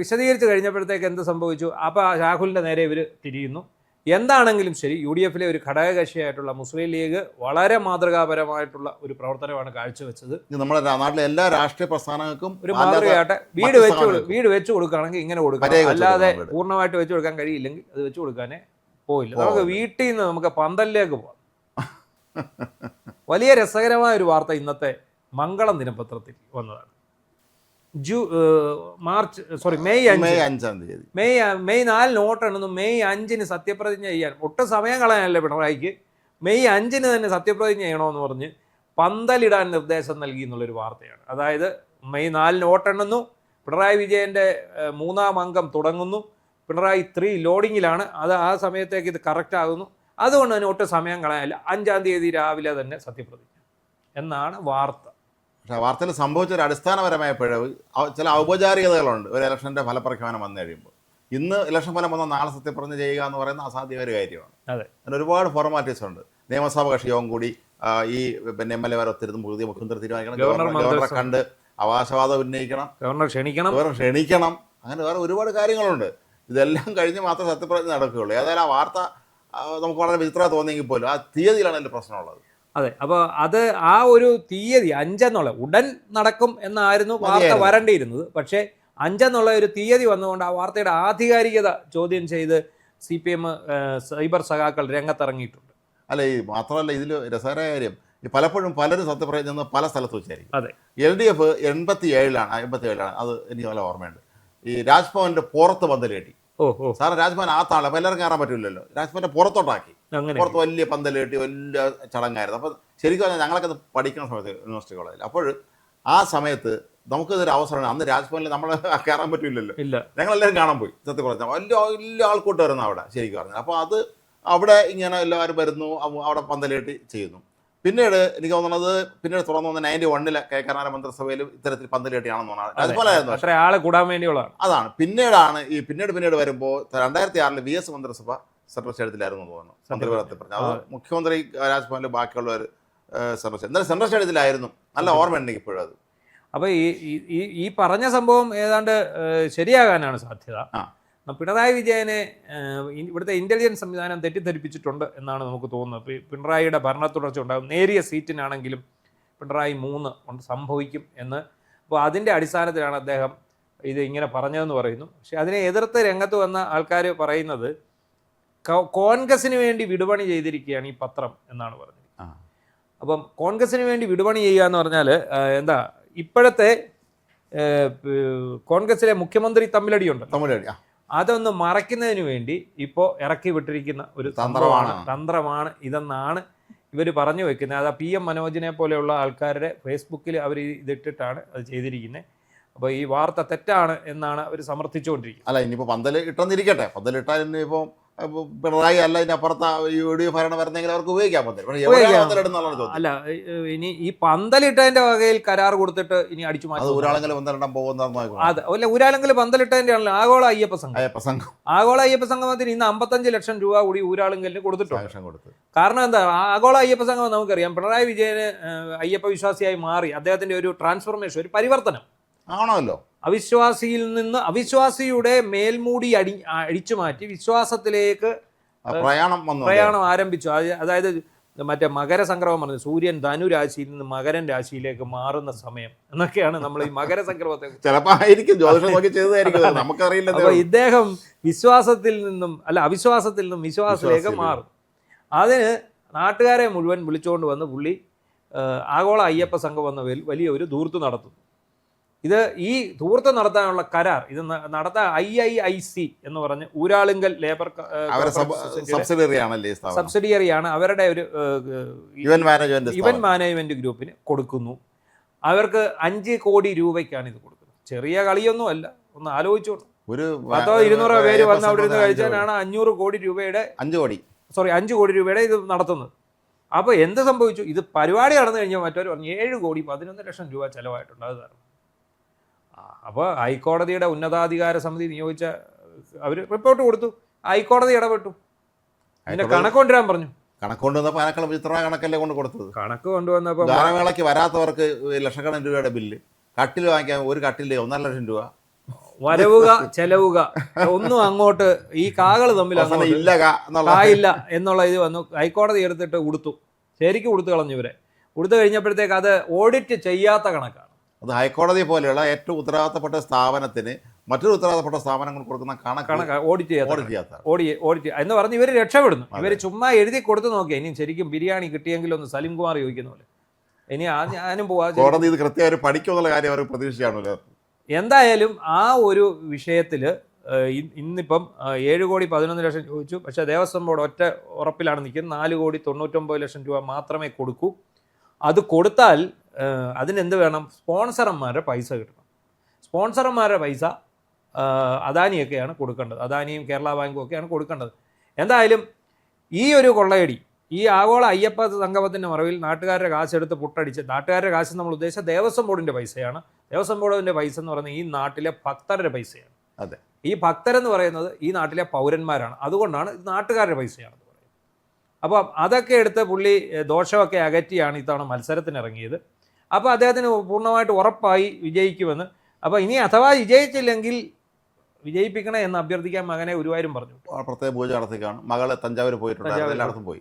വിശദീകരിച്ച് കഴിഞ്ഞപ്പോഴത്തേക്ക് എന്ത് സംഭവിച്ചു? അപ്പൊ രാഹുലിന്റെ നേരെ ഇവർ തിരിയുന്നു. എന്താണെങ്കിലും ശരി, UDF-ലെ ഒരു ഘടകകക്ഷിയായിട്ടുള്ള മുസ്ലിം ലീഗ് വളരെ മാതൃകാപരമായിട്ടുള്ള ഒരു പ്രവർത്തനമാണ് കാഴ്ചവെച്ചത്. നമ്മുടെ നാട്ടിലെ എല്ലാ രാഷ്ട്രീയ പ്രസ്ഥാനങ്ങൾക്കും ഒരു മാതൃകയായിട്ട് വീട് വെച്ചു കൊടുക്കുകയാണെങ്കിൽ ഇങ്ങനെ കൊടുക്കാം. അല്ലാതെ പൂർണ്ണമായിട്ട് വെച്ചു കൊടുക്കാൻ കഴിയില്ലെങ്കിൽ അത് വെച്ചു കൊടുക്കാനേ പോയില്ല. നമുക്ക് വീട്ടിൽ നിന്ന് നമുക്ക് പന്തലിലേക്ക് പോവാം. വലിയ രസകരമായ ഒരു വാർത്ത ഇന്നത്തെ മംഗളം ദിനപത്രത്തിൽ വന്നതാണ്. മെയ് 4 വോട്ടെണ്ണുന്നു. മെയ് 5 സത്യപ്രതിജ്ഞ ചെയ്യാൻ ഒട്ടും സമയം കളയാനല്ലേ പിണറായിക്ക്. മെയ് 5 തന്നെ സത്യപ്രതിജ്ഞ ചെയ്യണമെന്ന് പറഞ്ഞ് പന്തലിടാൻ നിർദ്ദേശം നൽകി എന്നുള്ളൊരു വാർത്തയാണ്. അതായത് മെയ് 4 വോട്ടെണ്ണുന്നു, പിണറായി വിജയന്റെ 3ാം അംഗം തുടങ്ങുന്നു, പിണറായി 3 ലോഡിങ്ങിലാണ്. അത് ആ സമയത്തേക്ക് ഇത് കറക്റ്റ് ആകുന്നു. അതുകൊണ്ട് തന്നെ ഒട്ടും സമയം കളയാനില്ല. 5-ാം തീയതി രാവിലെ തന്നെ സത്യപ്രതിജ്ഞ എന്നാണ് വാർത്ത. പക്ഷേ വാർത്തയിൽ സംഭവിച്ച ഒരു അടിസ്ഥാനപരമായ പിഴവ്, ചില ഔപചാരികതകളുണ്ട് ഒരു ഇലക്ഷൻ്റെ ഫലപ്രഖ്യാപനം വന്നു കഴിയുമ്പോൾ. ഇന്ന് ഇലക്ഷൻ ഫലം വന്നാൽ നാളെ സത്യപ്രതിജ്ഞ ചെയ്യുക എന്ന് പറയുന്ന അസാധ്യമായ ഒരു കാര്യമാണ്. അതിന് ഒരുപാട് ഫോർമാലിറ്റീസ് ഉണ്ട്. നിയമസഭാ കക്ഷി യോഗം കൂടി ഈ MLA ഒത്തിരുന്ന് പുതിയ മുഖ്യമന്ത്രി തീരുമാനിക്കണം, ഗവർണറെ കണ്ട് അവകാശവാദം ഉന്നയിക്കണം, ഗവർണർ ക്ഷണിക്കണം, അങ്ങനെ വേറെ ഒരുപാട് കാര്യങ്ങളുണ്ട്. ഇതെല്ലാം കഴിഞ്ഞ് മാത്രമേ സത്യപ്രതിജ്ഞ നടക്കുകയുള്ളൂ. ഏതായാലും ആ വാർത്ത നമുക്ക് വളരെ വിചിത്രമായി തോന്നിയെങ്കിൽ പോലും ആ തീയതിയിലാണ് അതിൻ്റെ പ്രശ്നമുള്ളത്. അതെ, അപ്പോൾ അത് ആ ഒരു തീയതി 5 ഉടൻ നടക്കും എന്നായിരുന്നു വാർത്ത വരേണ്ടിയിരുന്നത്. പക്ഷേ 5 ഒരു തീയതി വന്നുകൊണ്ട് ആ വാർത്തയുടെ ആധികാരികത ചോദ്യം ചെയ്ത് CPM സൈബർ സഖാക്കൾ രംഗത്തിറങ്ങിയിട്ടുണ്ട്. അല്ല, ഈ മാത്രമല്ല ഇതിൽ രസകരമായ കാര്യം, ഈ പലപ്പോഴും പലരും സത്യപ്രതിജ്ഞ പല സ്ഥലത്ത് വെച്ചായിരിക്കും. അതെ, LDF 87 അത് എനിക്ക് നല്ല ഓർമ്മയുണ്ട്. ഈ രാജ്ഭവന്റെ പുറത്ത് പന്തൽ കെട്ടി. സാറ് രാജ്ഭവൻ അകത്താണ്, അപ്പം എല്ലാവരും കയറാൻ പറ്റില്ലല്ലോ. രാജ്ഭവന്റെ പുറത്തോട്ടാക്കി, പുറത്ത് വലിയ പന്തൽ കെട്ടി വലിയ ചടങ്ങായിരുന്നു. അപ്പം ശരിക്കും പറഞ്ഞാൽ ഞങ്ങളൊക്കെ അത് പഠിക്കുന്ന സമയത്ത് യൂണിവേഴ്സിറ്റി കോളേജിൽ, അപ്പോൾ ആ സമയത്ത് നമുക്കിതൊരു അവസരമാണ്. അന്ന് രാജ്ഭവനിൽ നമ്മൾ കയറാൻ പറ്റില്ലല്ലോ, ഞങ്ങളെല്ലാവരും കാണാൻ പോയി. സത്യം പറഞ്ഞാൽ വലിയ ആൾക്കൂട്ട് വരുന്നു അവിടെ ശരിക്കും പറഞ്ഞാൽ. അപ്പോൾ അത് അവിടെ ഇങ്ങനെ എല്ലാവരും വരുന്നു, അവിടെ പന്തൽ കെട്ടി ചെയ്യുന്നു. പിന്നീട് എനിക്ക് തോന്നുന്നത് തുറന്നു വന്ന 91 കർണാടക മന്ത്രിസഭയിൽ ഇത്തരത്തിൽ പന്തൽ കെട്ടിയാണെന്ന് തോന്നുന്നത്. അതുപോലെ അതാണ്. പിന്നീട് വരുമ്പോൾ 2006 VS മന്ത്രിസഭ സെൻട്രൽ സ്റ്റേഡിയത്തിലായിരുന്നു തോന്നുന്നു മന്ത്രിപദത്തിൽ പറഞ്ഞു. അത് മുഖ്യമന്ത്രി രാജ്ഭവനിൽ ബാക്കിയുള്ളവർ സെൻട്രൽ എന്തായാലും സെൻട്രൽ സ്റ്റേഡിയത്തിലായിരുന്നു. നല്ല ഓർമ്മയുണ്ട് ഇപ്പോഴും അത്. അപ്പോൾ ഈ പറഞ്ഞ സംഭവം ഏതാണ്ട് ശരിയാകാനാണ് സാധ്യത. പിണറായി വിജയനെ ഇവിടുത്തെ ഇന്റലിജൻസ് സംവിധാനം തെറ്റിദ്ധരിപ്പിച്ചിട്ടുണ്ട് എന്നാണ് നമുക്ക് തോന്നുന്നത്. പിണറായിയുടെ ഭരണ തുടർച്ച ഉണ്ടാകും. നേരിയ സീറ്റിനാണെങ്കിലും പിണറായി 3 കൊണ്ട് സംഭവിക്കും എന്ന്. അപ്പോൾ അതിൻ്റെ അടിസ്ഥാനത്തിലാണ് അദ്ദേഹം ഇത് ഇങ്ങനെ പറഞ്ഞതെന്ന് പറയുന്നു. പക്ഷെ അതിനെ എതിർത്ത് രംഗത്ത് വന്ന ആൾക്കാർ പറയുന്നത് കോൺഗ്രസിന് വേണ്ടി വിടുപണി ചെയ്തിരിക്കുകയാണ് ഈ പത്രം എന്നാണ് പറഞ്ഞത്. അപ്പം കോൺഗ്രസിന് വേണ്ടി വിടുപണി ചെയ്യുക എന്ന് പറഞ്ഞാൽ എന്താ, ഇപ്പോഴത്തെ കോൺഗ്രസിലെ മുഖ്യമന്ത്രി തമ്മിലടിയുണ്ട്, അതൊന്ന് മറയ്ക്കുന്നതിന് വേണ്ടി ഇപ്പോൾ ഇറക്കി വിട്ടിരിക്കുന്ന ഒരു തന്ത്രമാണ് ഇതെന്നാണ് ഇവർ പറഞ്ഞു വെക്കുന്നത്. അത് PM മനോജിനെ പോലെയുള്ള ആൾക്കാരുടെ ഫേസ്ബുക്കിൽ അവർ ഇതിട്ടിട്ടാണ് അത് ചെയ്തിരിക്കുന്നത്. അപ്പോൾ ഈ വാർത്ത തെറ്റാണ് എന്നാണ് അവർ സമർത്ഥിച്ചുകൊണ്ടിരിക്കുന്നത്. അല്ല, ഇനിയിപ്പോൾ പന്തൽ ഇട്ടെന്നിരിക്കട്ടെ, പന്തലിട്ടാൽ ഇനിയിപ്പോൾ പിണറായി അല്ല ഇതിനപ്പുറത്ത് UDF ഭരണം വരുന്നെങ്കിൽ അവർക്ക് ഉപയോഗിക്കാൻ പറ്റില്ല. അല്ല, ഇനി ഈ പന്തലിട്ടതിന്റെ വകയിൽ കരാർ കൊടുത്തിട്ട് ഇനി അടിച്ചു മാറ്റും. ഒരാളെങ്കിലും പന്തലിടാൻ പോകുന്ന അതെ, അല്ല, ഒരാളെങ്കിലും പന്തലിട്ടതിന്റെ ആണല്ലോ ആഗോള അയ്യപ്പ സംഘം. ആഗോള അയ്യപ്പ സംഗമത്തിന് ഇന്ന് 55 ലക്ഷം രൂപ കൂടി ഊരാളുങ്കലിന് കൊടുത്തിട്ടുണ്ട്. കാരണം എന്താ, ആഗോള അയ്യപ്പ സംഘം നമുക്കറിയാം, പിണറായി വിജയന് അയ്യപ്പ വിശ്വാസിയായി മാറി അദ്ദേഹത്തിന്റെ ഒരു ട്രാൻസ്ഫോർമേഷൻ, ഒരു പരിവർത്തനം ആണല്ലോ. അവിശ്വാസിയിൽ നിന്ന് അവിശ്വാസിയുടെ മേൽമൂടി അടിച്ചു മാറ്റി വിശ്വാസത്തിലേക്ക് പ്രയാണം ആരംഭിച്ചു. അതായത് മറ്റേ മകരസംക്രമം പറഞ്ഞു, സൂര്യൻ ധനുരാശിയിൽ നിന്ന് മകരൻ രാശിയിലേക്ക് മാറുന്ന സമയം എന്നൊക്കെയാണ് നമ്മൾ ഈ മകരസംക്രമത്തെ നമുക്കറിയില്ല. അപ്പൊ ഇദ്ദേഹം വിശ്വാസത്തിൽ നിന്നും അവിശ്വാസത്തിൽ നിന്നും വിശ്വാസത്തിലേക്ക് മാറും. അതിന് നാട്ടുകാരെ മുഴുവൻ വിളിച്ചുകൊണ്ട് വന്ന് പുള്ളി ആഗോള അയ്യപ്പ സംഘം എന്ന വലിയ ഒരു ധൂർത്ത് നടത്തുന്നു. ഇത് ഈ ധൂർത്ത് നടത്താനുള്ള കരാർ ഇത് നടത്താൻ IIIC എന്ന് പറഞ്ഞ് ഊരാളുങ്കൽ ലേബർ സബ്സിഡിയറിയാണ് അവരുടെ ഒരു ഇവന്റ് മാനേജ്മെന്റ് ഗ്രൂപ്പിന് കൊടുക്കുന്നു. അവർക്ക് 5 കോടി രൂപയ്ക്കാണ് ഇത് കൊടുക്കുന്നത്. ചെറിയ കളിയൊന്നും അല്ല, ഒന്ന് ആലോചിച്ചോളൂ. 100-200 പേര് വന്ന് അവിടെ ഇരുന്ന് കഴിച്ചാലാണ് 500 കോടി രൂപയുടെ 5 കോടി രൂപയുടെ ഇത് നടത്തുന്നത്. അപ്പോൾ എന്ത് സംഭവിച്ചു, ഇത് പരിപാടി നടന്നു കഴിഞ്ഞാൽ മറ്റൊരു പറഞ്ഞു 7 കോടി 11 ലക്ഷം രൂപ ചിലവായിട്ടുണ്ട്. അത് തരണം. അപ്പോൾ ഹൈക്കോടതിയുടെ ഉന്നതാധികാര സമിതി നിയോഗിച്ച അവർ റിപ്പോർട്ട് കൊടുത്തു, ഹൈക്കോടതി ഇടപെട്ടു, അതിന്റെ കണക്ക് കൊണ്ടുവരാൻ പറഞ്ഞു. കണക്കല്ലേ കൊണ്ട് കൊടുത്തത്. കണക്ക് കൊണ്ടുവന്നപ്പോൾ ഗാനമേളയ്ക്ക് വരാത്തവർക്ക് ലക്ഷക്കണക്കിന് രൂപയുടെ ബില്ല്, കട്ടിൽ വാങ്ങിക്കാൻ ഒരു കട്ടില് 1.5 ലക്ഷം രൂപ, വരവുക ചെലവുക ഒന്നും അങ്ങോട്ട് ഈ കാകൾ തമ്മിൽ ഇല്ല എന്നുള്ള ഇത് വന്നു. ഹൈക്കോടതി എടുത്തിട്ട് കൊടുത്തു, ശരിക്കും കൊടുത്തു കളഞ്ഞു. ഇവരെ കൊടുത്തു കഴിഞ്ഞപ്പോഴത്തേക്ക് അത് ഓഡിറ്റ് ചെയ്യാത്ത കണക്കാണ്. അത് ഹൈക്കോടതി പോലെയുള്ള ഏറ്റവും ഉത്തരവാദിത്തപ്പെട്ട സ്ഥാപനത്തിന് മറ്റൊരു ഉത്തരവാദിത്തപ്പെട്ട സ്ഥാപനങ്ങൾ കൊടുക്കുന്ന കണക്ക് ഓഡിറ്റ് എന്ന് പറഞ്ഞ് ഇവർ രക്ഷപ്പെടുന്നു. ഇവർ ചുമ്മാ എഴുതി കൊടുത്തു നോക്കിയാൽ ഇനി ശരിക്കും ബിരിയാണി കിട്ടിയെങ്കിലും ഒന്ന് സലിം കുമാർ ചോദിക്കുന്ന പോലെ ഇനി ഞാനും പോവാ. കോടതി ഇത് കൃത്യമായി പഠിക്കുമെന്നുള്ള കാര്യം അവർ പ്രതീക്ഷിച്ചാണല്ലോ. എന്തായാലും ആ ഒരു വിഷയത്തിൽ ഇന്നിപ്പം 7 കോടി 11 ലക്ഷം ചോദിച്ചു. പക്ഷേ ദേവസ്വം ബോർഡ് ഒറ്റ ഉറപ്പിലാണ് നിൽക്കുന്നത്, 4 കോടി 99 ലക്ഷം രൂപ മാത്രമേ കൊടുക്കൂ. അത് കൊടുത്താൽ അതിനെന്ത് വേണം, സ്പോൺസർമാരുടെ പൈസ കിട്ടണം. സ്പോൺസർമാരുടെ പൈസ അദാനിയൊക്കെയാണ് കൊടുക്കേണ്ടത്, അദാനിയും കേരള ബാങ്കും ഒക്കെയാണ് കൊടുക്കേണ്ടത്. എന്തായാലും ഈ ഒരു കൊള്ളയടി, ഈ ആഗോള അയ്യപ്പ സംഗമത്തിൻ്റെ മറവിൽ നാട്ടുകാരുടെ കാശെടുത്ത് പുട്ടടിച്ച്, നാട്ടുകാരുടെ കാശ് നമ്മൾ ഉദ്ദേശിച്ച ദേവസ്വം ബോർഡിൻ്റെ പൈസയാണ്. ദേവസ്വം ബോർഡിൻ്റെ പൈസ എന്ന് പറയുന്നത് ഈ നാട്ടിലെ ഭക്തരുടെ പൈസയാണ്. അതെ, ഈ ഭക്തരെന്ന് പറയുന്നത് ഈ നാട്ടിലെ പൗരന്മാരാണ്. അതുകൊണ്ടാണ് ഇത് നാട്ടുകാരുടെ പൈസയാണെന്ന് പറയുന്നത്. അപ്പോൾ അതൊക്കെ എടുത്ത് പുള്ളി ദോഷമൊക്കെ അകറ്റിയാണ് ഇത്തവണ മത്സരത്തിനിറങ്ങിയത്. അപ്പോൾ അദ്ദേഹത്തിന് പൂർണ്ണമായിട്ട് ഉറപ്പായി വിജയിക്കുമെന്ന്. അപ്പോൾ ഇനി അഥവാ വിജയിച്ചില്ലെങ്കിൽ വിജയിപ്പിക്കണേ എന്ന് അഭ്യർത്ഥിക്കാൻ മകനെ ഗുരുവായൂരും പറഞ്ഞു. പ്രത്യേക പൂജ നടത്തിക്കാണ്, മകളെ തഞ്ചാവൂർ പോയിട്ടുണ്ട്,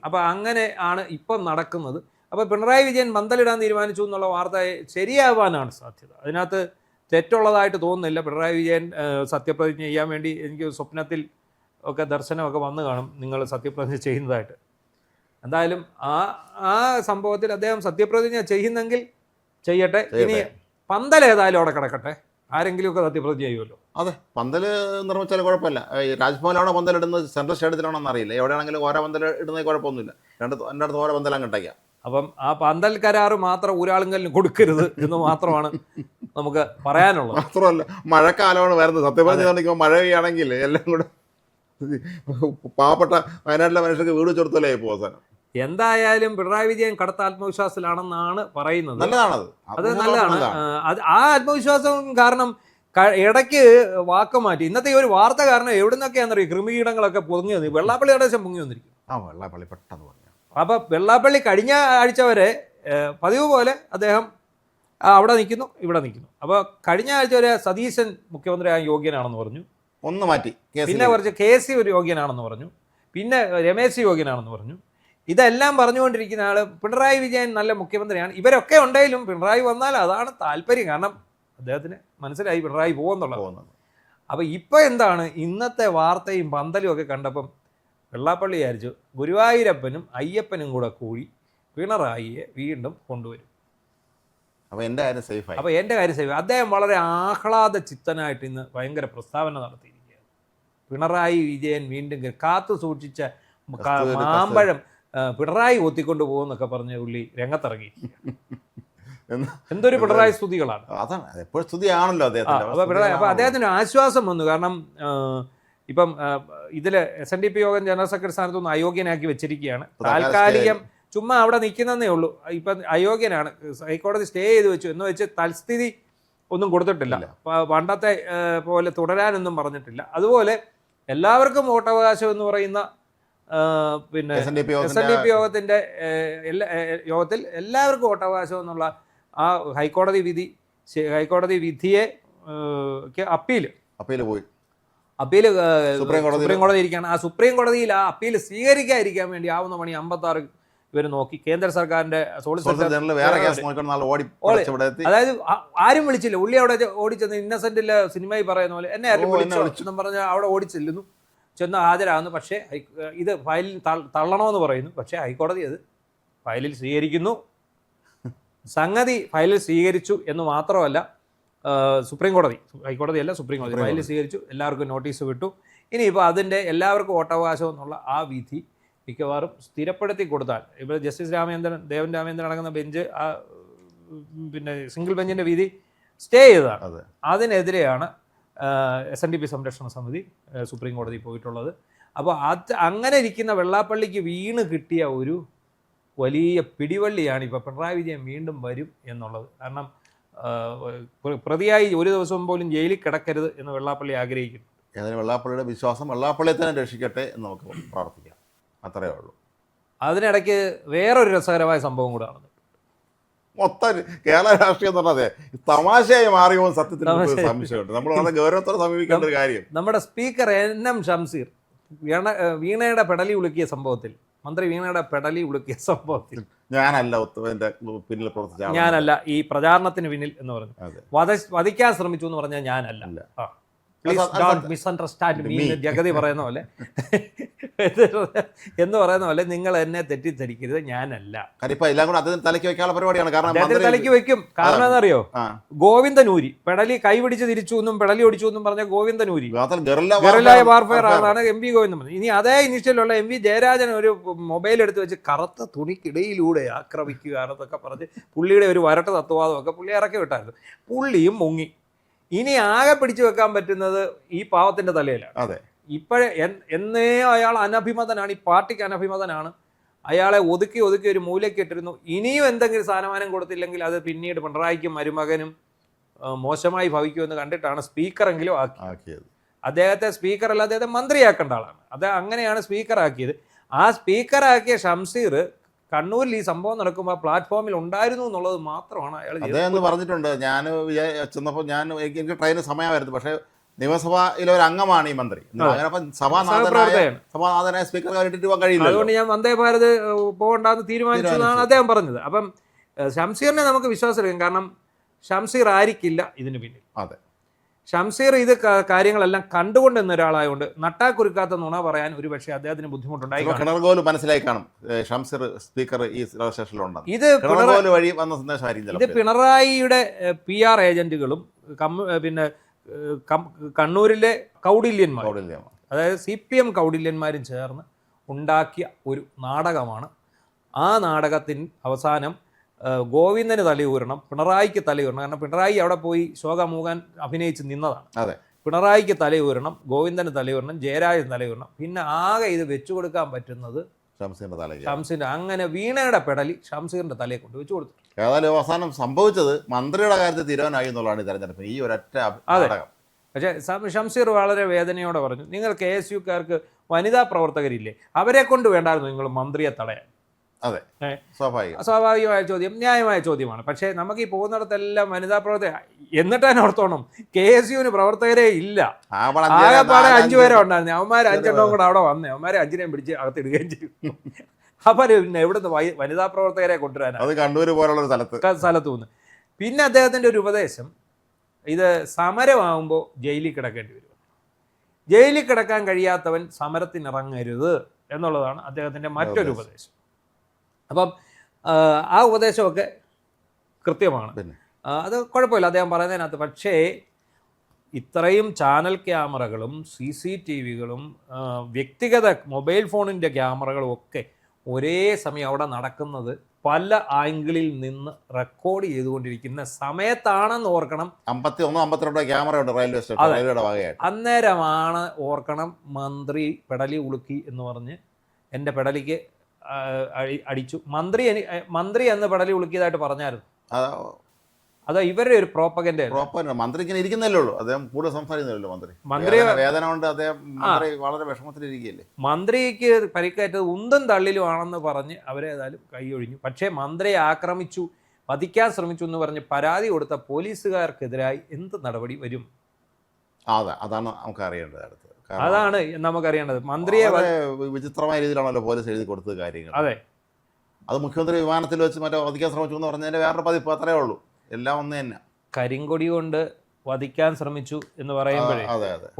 അപ്പോൾ അങ്ങനെ ആണ് ഇപ്പം നടക്കുന്നത്. അപ്പോൾ പിണറായി വിജയൻ പന്തലിടാൻ തീരുമാനിച്ചു എന്നുള്ള വാർത്ത ശരിയാവാനാണ് സാധ്യത. അതിനകത്ത് തെറ്റുള്ളതായിട്ട് തോന്നുന്നില്ല. പിണറായി വിജയൻ സത്യപ്രതിജ്ഞ ചെയ്യാൻ വേണ്ടി എനിക്ക് സ്വപ്നത്തിൽ ഒക്കെ ദർശനമൊക്കെ വന്നു കാണും നിങ്ങൾ സത്യപ്രതിജ്ഞ ചെയ്യുന്നതായിട്ട്. എന്തായാലും ആ സംഭവത്തിൽ അദ്ദേഹം സത്യപ്രതിജ്ഞ ചെയ്യുന്നെങ്കിൽ ചെയ്യട്ടെ. ഇനി പന്തൽ ഏതായാലും അവിടെ കിടക്കട്ടെ, ആരെങ്കിലുമൊക്കെ സത്യപ്രതിജ്ഞ ചെയ്യുമല്ലോ. അതെ, പന്തൽ നിർമ്മിച്ചാൽ കുഴപ്പമില്ല. ഈ രാജ്ഭവനിലാണോ പന്തൽ ഇടുന്നത്, സെൻട്രൽ സ്റ്റേഡിയത്തിലാണോ എന്നറിയില്ല. എവിടെയാണെങ്കിലും ഓരോ പന്തൽ ഇടുന്നത് കുഴപ്പമൊന്നുമില്ല. എൻ്റെ അടുത്ത് ഓരോ പന്തൽ അങ്ങോട്ടേക്കാം. അപ്പം ആ പന്തൽ കരാറ് മാത്രം ഊരാളുങ്കലിന് കൊടുക്കരുത് എന്ന് മാത്രമാണ് നമുക്ക് പറയാനുള്ളത്. മാത്രമല്ല, മഴക്കാലമാണ് വരുന്നത്. സത്യപ്രതിജ്ഞ മഴ പെയ്യാണെങ്കിൽ എല്ലാം കൂടെ പാവപ്പെട്ട വയനാട്ടിലെ മനുഷ്യർക്ക് വീട് ചെറുത്തലായി പോകും. എന്തായാലും പിണറായി വിജയൻ കടുത്ത ആത്മവിശ്വാസത്തിലാണെന്നാണ് പറയുന്നത്. നല്ലതാണത്, അത് നല്ലതാണ്. ആ ആത്മവിശ്വാസം കാരണം ഇടയ്ക്ക് വാക്ക് മാറ്റി. ഇന്നത്തെ ഈ ഒരു വാർത്ത കാരണം എവിടെ നിന്നൊക്കെയാണെന്നറിയാം കൃമികീടങ്ങളൊക്കെ പൊങ്ങി വന്നു. വെള്ളാപ്പള്ളി ഏകദേശം പൊങ്ങി വന്നിരിക്കും. വെള്ളാപ്പള്ളി പെട്ടെന്ന് പറഞ്ഞു. അപ്പം വെള്ളാപ്പള്ളി കഴിഞ്ഞ ആഴ്ച വരെ പതിവ് പോലെ അദ്ദേഹം അവിടെ നിൽക്കുന്നു, ഇവിടെ നിൽക്കുന്നു. അപ്പോൾ കഴിഞ്ഞ ആഴ്ച വരെ സതീശൻ മുഖ്യമന്ത്രിയായ യോഗ്യനാണെന്ന് പറഞ്ഞു, ഒന്ന് മാറ്റി. പിന്നെ കുറച്ച് KC ഒരു യോഗ്യനാണെന്ന് പറഞ്ഞു, പിന്നെ രമേശ് യോഗ്യനാണെന്ന് പറഞ്ഞു. ഇതെല്ലാം പറഞ്ഞുകൊണ്ടിരിക്കുന്ന ആള് പിണറായി വിജയൻ നല്ല മുഖ്യമന്ത്രിയാണ്. ഇവരൊക്കെ ഉണ്ടെങ്കിലും പിണറായി വന്നാൽ അതാണ് താല്പര്യം. കാരണം അദ്ദേഹത്തിന് മനസ്സിലായി പിണറായി പോകുന്നുള്ളത്. അപ്പോൾ ഇപ്പോൾ എന്താണ് ഇന്നത്തെ വാർത്തയും പന്തലും ഒക്കെ കണ്ടപ്പം വെള്ളാപ്പള്ളി വിചാരിച്ചു ഗുരുവായൂരപ്പനും അയ്യപ്പനും കൂടി പിണറായിയെ വീണ്ടും കൊണ്ടുവരും. അപ്പോൾ എൻ്റെ കാര്യം സേഫായി. അപ്പോൾ എൻ്റെ കാര്യം സേഫ്. അദ്ദേഹം വളരെ ആഹ്ലാദ ചിത്തനായിട്ട് ഇന്ന് ഭയങ്കര പ്രസ്താവന നടത്തിയിരിക്കുകയാണ്. പിണറായി വിജയൻ വീണ്ടും കാത്തു സൂക്ഷിച്ച മാമ്പഴം പിണറായി ഒത്തിക്കൊണ്ട് പോകുന്നൊക്കെ പറഞ്ഞ പുള്ളി രംഗത്തിറങ്ങി. എന്തൊരു പിണറായി സ്തുതികളാണ്. അതാണ് എപ്പോഴും സ്തുതിയാണല്ലോ അദ്ദേഹത്തിന്. അപ്പോൾ അദ്ദേഹത്തിന് ആശ്വാസം വന്നു. കാരണം ഇപ്പം ഇതിൽ SNDP യോഗം ജനറൽ സെക്രട്ടറി സ്ഥാനത്തൊന്നും അയോഗ്യനാക്കി വെച്ചിരിക്കുകയാണ്. താൽക്കാലികം ചുമ്മാ അവിടെ നിൽക്കുന്നതേ ഉള്ളൂ. ഇപ്പം അയോഗ്യനാണ്. ഹൈക്കോടതി സ്റ്റേ ചെയ്ത് വെച്ചു എന്ന് വെച്ച് തൽസ്ഥിതി ഒന്നും കൊടുത്തിട്ടില്ല. പണ്ടത്തെ പോലെ തുടരാനൊന്നും പറഞ്ഞിട്ടില്ല. അതുപോലെ എല്ലാവർക്കും വോട്ടവകാശം എന്ന് പറയുന്ന പിന്നെ SNDP യോഗത്തിൻ്റെ യോഗത്തിൽ എല്ലാവർക്കും വോട്ടവകാശം എന്നുള്ള ആ ഹൈക്കോടതി വിധിയെ അപ്പീൽ പോയി. അപ്പീൽ സുപ്രീം കോടതി ഇരിക്കുകയാണ്. ആ സുപ്രീം കോടതിയിൽ ആ അപ്പീൽ സ്വീകരിക്കാതിരിക്കാൻ വേണ്ടി ആവുന്ന പണി 56 ഇവർ നോക്കി. കേന്ദ്ര സർക്കാരിന്റെ അതായത് ആരും വിളിച്ചില്ല. ഉള്ളി അവിടെ ഓടിച്ചെന്ന് ഇന്നസെന്റിലെ സിനിമയിൽ പറയുന്ന പോലെ എന്നെ ആരും വിളിച്ചെന്നും പറഞ്ഞാൽ അവിടെ ഓടിച്ചെല്ലുന്നു, ചെന്ന് ഹാജരാകുന്നു. പക്ഷേ ഇത് ഫയലിൽ തള്ളണമെന്ന് പറയുന്നു. പക്ഷേ ഹൈക്കോടതി അത് ഫയലിൽ സ്വീകരിക്കുന്നു. സംഗതി ഫയലിൽ സ്വീകരിച്ചു എന്ന് മാത്രമല്ല, ഹൈക്കോടതിയല്ല സുപ്രീം കോടതി ഫയലിൽ സ്വീകരിച്ചു. എല്ലാവർക്കും നോട്ടീസ് വിട്ടു. ഇനിയിപ്പോൾ അതിൻ്റെ എല്ലാവർക്കും വോട്ടവകാശം എന്നുള്ള ആ വിധി മിക്കവാറും സ്ഥിരപ്പെടുത്തി കൊടുത്താൽ, ഇപ്പോൾ ജസ്റ്റിസ് ദേവൻ രാമേന്ദ്രൻ അടങ്ങുന്ന ബെഞ്ച് ആ പിന്നെ സിംഗിൾ ബെഞ്ചിൻ്റെ വിധി സ്റ്റേ ചെയ്തതാണ്. അതിനെതിരെയാണ് SNDP സംരക്ഷണ സമിതി സുപ്രീം കോടതി പോയിട്ടുള്ളത്. അപ്പോൾ അങ്ങനെ ഇരിക്കുന്ന വെള്ളാപ്പള്ളിക്ക് വീണ് കിട്ടിയ ഒരു വലിയ പിടിവള്ളിയാണ് ഇപ്പോൾ പിണറായി വിജയൻ വീണ്ടും വരും എന്നുള്ളത്. കാരണം പ്രതിയായി ഒരു ദിവസം പോലും ജയിലിൽ കിടക്കരുത് എന്ന് വെള്ളാപ്പള്ളി ആഗ്രഹിക്കുന്നു. ഏതായാലും വെള്ളാപ്പള്ളിയുടെ വിശ്വാസം വെള്ളാപ്പള്ളിയെ തന്നെ രക്ഷിക്കട്ടെ എന്ന് നമുക്ക് പ്രാർത്ഥിക്കാം. അത്രയേ ഉള്ളൂ. അതിനിടയ്ക്ക് വേറൊരു രസകരമായ സംഭവം കൂടെ നടന്നു. മൊത്തം കേരള രാഷ്ട്രീയം എന്ന് പറഞ്ഞാൽ തമാശയായി മാറിയോ സത്യത്തിൽ സംശയമുണ്ട്. നമ്മൾ വളരെ ഗൗരവത്തോടെ സമീപിക്കേണ്ട ഒരു കാര്യം. നമ്മുടെ സ്പീക്കർ NM ഷംസീർ വീണയുടെ പെടലി ഉളുക്കിയ സംഭവത്തിൽ, മന്ത്രി വീണയുടെ പെടലി ഉളുക്കിയ സംഭവത്തിൽ ഞാനല്ല പിന്നിൽ പ്രവർത്തിച്ച, ഞാനല്ല ഈ പ്രചാരണത്തിന് പിന്നിൽ എന്ന് പറഞ്ഞു വധിക്കാൻ ശ്രമിച്ചു എന്ന് പറഞ്ഞാൽ ഞാനല്ല. മിസ്അണ്ടർസ്റ്റാൻഡ് മീ ജഗതി പറയുന്ന പോലെ എന്ന് പറയുന്ന പോലെ നിങ്ങൾ എന്നെ തെറ്റിദ്ധരിക്കരുത്, ഞാനല്ല. തലയ്ക്ക് വെക്കാനുള്ള പരിപാടിയാണ്. തലയ്ക്ക് വെക്കും. കാരണം എന്നറിയോ, ഗോവിന്ദനൂരി പെടലി കൈപിടിച്ച് തിരിച്ചു എന്നും പെടലി ഒടിച്ചു എന്നും പറഞ്ഞ ഗോവിന്ദനൂരി ഗറില്ലായ വാർഫെയർ ആണെന്നാണ് MP ഗോവിന്ദൻ പറഞ്ഞത്. ഇനി അതേ ഇനിഷ്യലുള്ള MV ജയരാജൻ ഒരു മൊബൈൽ എടുത്ത് വെച്ച് കറുത്ത തുണിക്കിടയിലൂടെ ആക്രമിക്കുക എന്നൊക്കെ പറഞ്ഞ് പുള്ളിയുടെ ഒരു വരട്ട് തത്വവാദമൊക്കെ പുള്ളി ഇറക്കി വിട്ടായിരുന്നു. പുള്ളിയും മുങ്ങി. ഇനി ആകെ പിടിച്ചു വെക്കാൻ പറ്റുന്നത് ഈ പാവത്തിന്റെ തലയിലാണ്. അതെ, ഇപ്പോഴേ എന്നേ അയാൾ അനഭിമതനാണ്, ഈ പാർട്ടിക്ക് അനഭിമതനാണ്. അയാളെ ഒതുക്കി ഒരു മൂലയ്ക്ക് ഇട്ടിരുന്നു. ഇനിയും എന്തെങ്കിലും സ്ഥാനമാനം കൊടുത്തില്ലെങ്കിൽ അത് പിന്നീട് പിണറായിക്കും മരുമകനും മോശമായി ഭവിക്കുമെന്ന് കണ്ടിട്ടാണ് സ്പീക്കറെങ്കിലും ആക്കിയത്. അദ്ദേഹത്തെ സ്പീക്കറല്ല, അദ്ദേഹത്തെ മന്ത്രിയാക്കേണ്ട ആളാണ്. അത് അങ്ങനെയാണ് സ്പീക്കറാക്കിയത്. ആ സ്പീക്കറാക്കിയ ഷംസീർ കണ്ണൂരിൽ ഈ സംഭവം നടക്കുമ്പോൾ പ്ലാറ്റ്ഫോമിൽ ഉണ്ടായിരുന്നു എന്നുള്ളത് മാത്രമാണ് അയാൾ പറഞ്ഞിട്ടുണ്ട്. ഞാൻ ചെന്നപ്പോൾ എനിക്ക് ട്രെയിന് സമയമായിരുന്നു, പക്ഷേ നിയമസഭയിലെ ഒരു അംഗമാണ് ഈ മന്ത്രി. സഭാനാഥനായ സ്പീക്കർ ഇട്ടിട്ട് പോകാൻ കഴിയില്ല. അതുകൊണ്ട് ഞാൻ വന്ദേ ഭാരത് പോകണ്ടെന്ന് തീരുമാനിച്ചു എന്നാണ് അദ്ദേഹം പറഞ്ഞത്. അപ്പം ഷംസീറിനെ നമുക്ക് വിശ്വാസമെടുക്കാം. കാരണം ഷംസീർ ആയിരിക്കില്ല ഇതിന് പിന്നിൽ. അതെ, ഷംസീർ ഇത് കാര്യങ്ങളെല്ലാം കണ്ടുകൊണ്ടിരുന്ന ഒരാളായതുകൊണ്ട് നട്ടാക്കുരുക്കാത്ത നുണ പറയാൻ ഒരു പക്ഷേ അദ്ദേഹത്തിന് ബുദ്ധിമുട്ടുണ്ടായി. മനസ്സിലായി കാണും ഷംസീർ സ്പീക്കർ ഈ സ്റ്റേഷനിലുണ്ട്. ഇത് പിണറായിയുടെ PR ഏജന്റുകളും പിന്നെ കണ്ണൂരിലെ കൗടില്യന്മാർ, അതായത് CPM കൗടില്യന്മാരും ചേർന്ന് ഉണ്ടാക്കിയ ഒരു നാടകമാണ്. ആ നാടകത്തിന് അവസാനം ഗോവിന്ദന് തലയൂരണം, പിണറായിക്ക് തലയൂരണം. കാരണം പിണറായി അവിടെ പോയി ശോകമൂകാൻ അഭിനയിച്ച് നിന്നതാണ്. അതെ, പിണറായിക്ക് തലയൂരണം, ഗോവിന്ദന് തലയൂരണം, ജയരാജന് തലയൂരണം. പിന്നെ ആകെ ഇത് വെച്ചു കൊടുക്കാൻ പറ്റുന്നത് ഷംസീറിന്റെ. അങ്ങനെ വീണയുടെ പെടലി ഷംസീറിന്റെ തലയെ കൊണ്ട് വെച്ചു കൊടുത്തു. ഏതായാലും അവസാനം സംഭവിച്ചത് മന്ത്രിയുടെ കാര്യത്തിൽ തീരുമാനമായി എന്നുള്ളതാണ് ഈ തെരഞ്ഞെടുപ്പ്. ഈ ഒരൊറ്റ നാടകം. പക്ഷേ ഷംസീർ വളരെ വേദനയോടെ പറഞ്ഞു, നിങ്ങൾ KSUക്കാർക്ക് വനിതാ പ്രവർത്തകരില്ലേ, അവരെ കൊണ്ട് വേണ്ടായിരുന്നു നിങ്ങൾ മന്ത്രിയെ തടയാൻ. അതെ, സ്വാഭാവികമായ ചോദ്യം, ന്യായമായ ചോദ്യമാണ്. പക്ഷേ നമുക്ക് ഈ പോകുന്നിടത്തെല്ലാം വനിതാ പ്രവർത്തകർ, എന്നിട്ട് തന്നെ ഓർത്തോണം KSUവിന് പ്രവർത്തകരെ ഇല്ല. ആകെപ്പാടെ 5 പേരെ ഉണ്ടായിരുന്നു. അവന്മാർ 5 എണ്ണവും കൂടെ അവിടെ വന്നേ, അവന്മാരെ 5നെയും പിടിച്ച് അകത്തിടുകയും ചെയ്തു. അപ്പം പിന്നെ എവിടുന്ന് വനിതാ പ്രവർത്തകരെ കൊണ്ടുവരാനാണ് അത് കണ്ണൂർ പോലുള്ള സ്ഥലത്തു നിന്ന്. പിന്നെ അദ്ദേഹത്തിൻ്റെ ഒരു ഉപദേശം, ഇത് സമരമാകുമ്പോൾ ജയിലിൽ കിടക്കേണ്ടി വരും, ജയിലിൽ കിടക്കാൻ കഴിയാത്തവൻ സമരത്തിനിറങ്ങരുത് എന്നുള്ളതാണ് അദ്ദേഹത്തിൻ്റെ മറ്റൊരു ഉപദേശം. അപ്പം ആ ഉപദേശമൊക്കെ കൃത്യമാണ്, അത് കുഴപ്പമില്ല അദ്ദേഹം പറയുന്നതിനകത്ത്. പക്ഷേ ഇത്രയും ചാനൽ ക്യാമറകളും CCTVകളും വ്യക്തിഗത മൊബൈൽ ഫോണിൻ്റെ ക്യാമറകളും ഒക്കെ ഒരേ സമയം അവിടെ നടക്കുന്നത് പല ആംഗിളിൽ നിന്ന് റെക്കോർഡ് ചെയ്തുകൊണ്ടിരിക്കുന്ന സമയത്താണെന്ന് ഓർക്കണം. 51-52 ക്യാമറ ഉണ്ട് റെയിൽവേ സ്റ്റേഷൻ, റെയിൽവേയുടെ ഭാഗമായിട്ട്. അന്നേരമാണ് ഓർക്കണം മന്ത്രി പെടലി ഉളുക്കി എന്ന് പറഞ്ഞ് എൻ്റെ പെടലിക്ക് അടിച്ചു. മന്ത്രി എന്ന് പെടലി ഉളുക്കിയതായിട്ട് പറഞ്ഞായിരുന്നു. അത് ഇവരുടെ ഒരു പ്രോപ്പഗൻഡ. മന്ത്രി ഇങ്ങനെ ഇരിക്കുന്നല്ലേ ഉള്ളൂ, അദ്ദേഹം കൂടുതൽ സംസാരിക്കുന്നില്ലല്ലോ. മന്ത്രി വേദന കൊണ്ട് അദ്ദേഹം വളരെ വിഷമത്തിലിരിക്കുകയല്ലേ. മന്ത്രിക്ക് പരിക്കേറ്റത് ഉന്തും തള്ളിലും ആണെന്ന് പറഞ്ഞ് അവരെ ഏതായാലും കൈയൊഴിഞ്ഞു. പക്ഷേ മന്ത്രിയെ ആക്രമിച്ചു, വധിക്കാൻ ശ്രമിച്ചു എന്ന് പറഞ്ഞ് പരാതി കൊടുത്ത പോലീസുകാർക്കെതിരായി എന്ത് നടപടി വരും? അതാണ് നമുക്ക് അറിയേണ്ടത്. അതാണ് നമുക്കറിയേണ്ടത്. മന്ത്രിയെ വിചിത്രമായ രീതിയിലാണല്ലോ പോലീസ് എഴുതി കൊടുത്തത് കാര്യങ്ങൾ. അതെ, അത് മുഖ്യമന്ത്രി വിമാനത്തിൽ വെച്ച് മറ്റേ വധിക്കാൻ ശ്രമിച്ചു എന്ന് പറഞ്ഞതിന്റെ വേറൊരു പതിപ്പ്, അത്രേ ഉള്ളൂ. എല്ലാം ഒന്ന് തന്നെ. കരിങ്കൊടി കൊണ്ട് വധിക്കാൻ ശ്രമിച്ചു എന്ന് പറയുമ്പോഴേ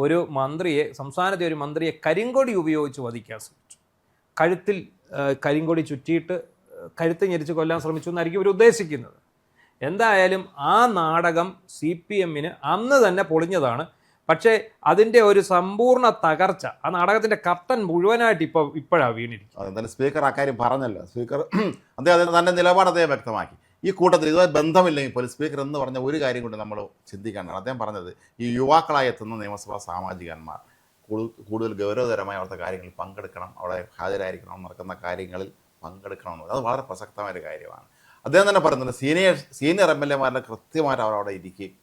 ഒരു മന്ത്രിയെ, സംസ്ഥാനത്തെ ഒരു മന്ത്രിയെ കരിങ്കൊടി ഉപയോഗിച്ച് വധിക്കാൻ ശ്രമിച്ചു, കഴുത്തിൽ കരിങ്കൊടി ചുറ്റിയിട്ട് കഴുത്ത് ഞെരിച്ച് കൊല്ലാൻ ശ്രമിച്ചു എന്നായിരിക്കും ഇവർ ഉദ്ദേശിക്കുന്നത്. എന്തായാലും ആ നാടകം CPM-ന് അന്ന് തന്നെ പൊളിഞ്ഞതാണ്. പക്ഷേ അതിൻ്റെ ഒരു സമ്പൂർണ്ണ തകർച്ച, ആ നാടകത്തിൻ്റെ കർട്ടൻ മുഴുവനായിട്ട് ഇപ്പോഴാണ് വീണിരിക്കും. എന്തായാലും സ്പീക്കർ അക്കാര്യം പറഞ്ഞല്ലോ. സ്പീക്കർ അദ്ദേഹം തൻ്റെ നിലപാട് അദ്ദേഹം വ്യക്തമാക്കി. ഈ കൂട്ടത്തിൽ ഇതുമായി ബന്ധമില്ലെങ്കിൽ പോലും സ്പീക്കർ എന്ന് പറഞ്ഞ ഒരു കാര്യം കൊണ്ട് നമ്മൾ ചിന്തിക്കേണ്ടതാണ്. അദ്ദേഹം പറഞ്ഞത് ഈ യുവാക്കളായി എത്തുന്ന നിയമസഭാ സാമാജികന്മാർ കൂടുതൽ ഗൗരവതരമായ അവിടുത്തെ കാര്യങ്ങളിൽ പങ്കെടുക്കണം, അവിടെ ഹാജരായിരിക്കണം, നടക്കുന്ന കാര്യങ്ങളിൽ പങ്കെടുക്കണം എന്നുള്ളത് അത് വളരെ പ്രസക്തമായൊരു കാര്യമാണ്. അദ്ദേഹം തന്നെ പറയുന്നുണ്ട് സീനിയർ MLA-മാരുടെ കൃത്യമായിട്ട് അവിടെ ഇരിക്കുകയും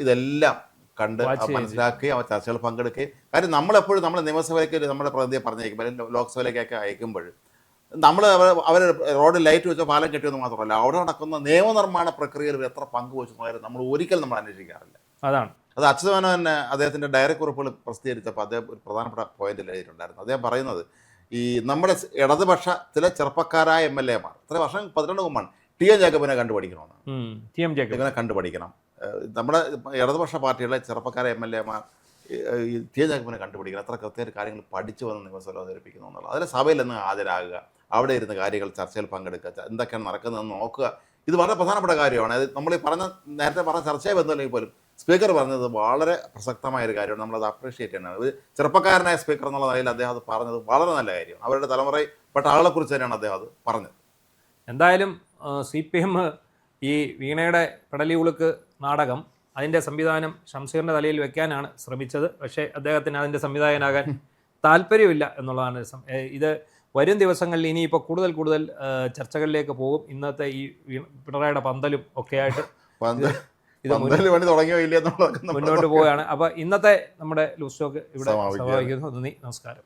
ഇതെല്ലാം കണ്ട് മനസ്സിലാക്കുകയും അവർ ചർച്ചകൾ പങ്കെടുക്കുകയും. കാര്യം നമ്മളെപ്പോഴും നമ്മൾ നിയമസഭയിലേക്ക് നമ്മുടെ പ്രതിനിധിയെ പറഞ്ഞയക്കുമ്പോൾ ലോക്സഭയിലേക്കൊക്കെ അയക്കുമ്പോൾ നമ്മൾ അവർ റോഡിൽ ലൈറ്റ് വെച്ചോ പാലം കെട്ടിയെന്ന് മാത്രമല്ല, അവിടെ നടക്കുന്ന നിയമനിർമ്മാണ പ്രക്രിയയിൽ എത്ര പങ്കുവച്ചു നമ്മൾ ഒരിക്കലും അന്വേഷിക്കാറില്ല. അത് അച്യുതമേനോൻ തന്നെ അദ്ദേഹത്തിൻ്റെ ഡയറി കുറിപ്പുകൾ പ്രസിദ്ധീകരിച്ചപ്പോൾ അദ്ദേഹം ഒരു പ്രധാനപ്പെട്ട പോയിന്റിൽ എഴുതിയിട്ടുണ്ടായിരുന്നു. അദ്ദേഹം പറയുന്നത് ഈ നമ്മുടെ ഇടതുപക്ഷത്തിലെ ചെറുപ്പക്കാരായ MLA-മാർ ഇത്ര വർഷം 12 മുമ്പാണ് TN ജേക്കബിനെ കണ്ടുപഠിക്കണമെന്ന്. കണ്ടുപഠിക്കണം. നമ്മുടെ ഇടതുപക്ഷ പാർട്ടിയുടെ ചെറുപ്പക്കാരെ MLA-മാർ TN ജേക്കബിനെ കണ്ടുപിടിക്കണം, എത്ര കൃത്യമായിട്ട് കാര്യങ്ങൾ പഠിച്ചു വന്ന് നിയമസഭയിൽ അവതരിപ്പിക്കുന്നു എന്നുള്ളത്. അതിൽ സഭയിൽ നിന്ന് ഹാജരാകുക, അവിടെ ഇരുന്ന് കാര്യങ്ങൾ ചർച്ചയിൽ പങ്കെടുക്കുക, എന്തൊക്കെയാണ് നടക്കുന്നതെന്ന് നോക്കുക. ഇത് വളരെ പ്രധാനപ്പെട്ട കാര്യമാണ്. അത് നമ്മൾ നേരത്തെ പറഞ്ഞ ചർച്ചയെ ബന്ധമില്ലെങ്കിൽ പോലും സ്പീക്കർ പറഞ്ഞത് വളരെ പ്രസക്തമായൊരു കാര്യമാണ്. നമ്മളത് അപ്രീഷിയേറ്റ് ചെയ്യണം. ഒരു ചെറുപ്പക്കാരനായ സ്പീക്കർ എന്നുള്ള നിലയിൽ അദ്ദേഹം അത് പറഞ്ഞത് വളരെ നല്ല കാര്യമാണ്. അവരുടെ തലമുറയിൽപ്പെട്ട ആളെക്കുറിച്ച് തന്നെയാണ് അദ്ദേഹം അത് പറഞ്ഞത്. എന്തായാലും CPM ഈ വീണയുടെ പെടലി ഉളുക്ക് നാടകം അതിൻ്റെ സംവിധാനം ഷംസീറിൻ്റെ തലയിൽ വെക്കാനാണ് ശ്രമിച്ചത്. പക്ഷേ അദ്ദേഹത്തിന് അതിൻ്റെ സംവിധായകനാകാൻ താല്പര്യമില്ല എന്നുള്ളതാണ്. ഇത് വരും ദിവസങ്ങളിൽ ഇനിയിപ്പോൾ കൂടുതൽ ചർച്ചകളിലേക്ക് പോകും. ഇന്നത്തെ ഈ പിണറായിയുടെ പന്തലും ഒക്കെ ആയിട്ട് ഇത് മുന്നോട്ട് പോവുകയാണ്. അപ്പോൾ ഇന്നത്തെ നമ്മുടെ ലൂസ് ടോക്ക് ഇവിടെ സമാപിക്കുന്നു. നന്ദി, നമസ്കാരം.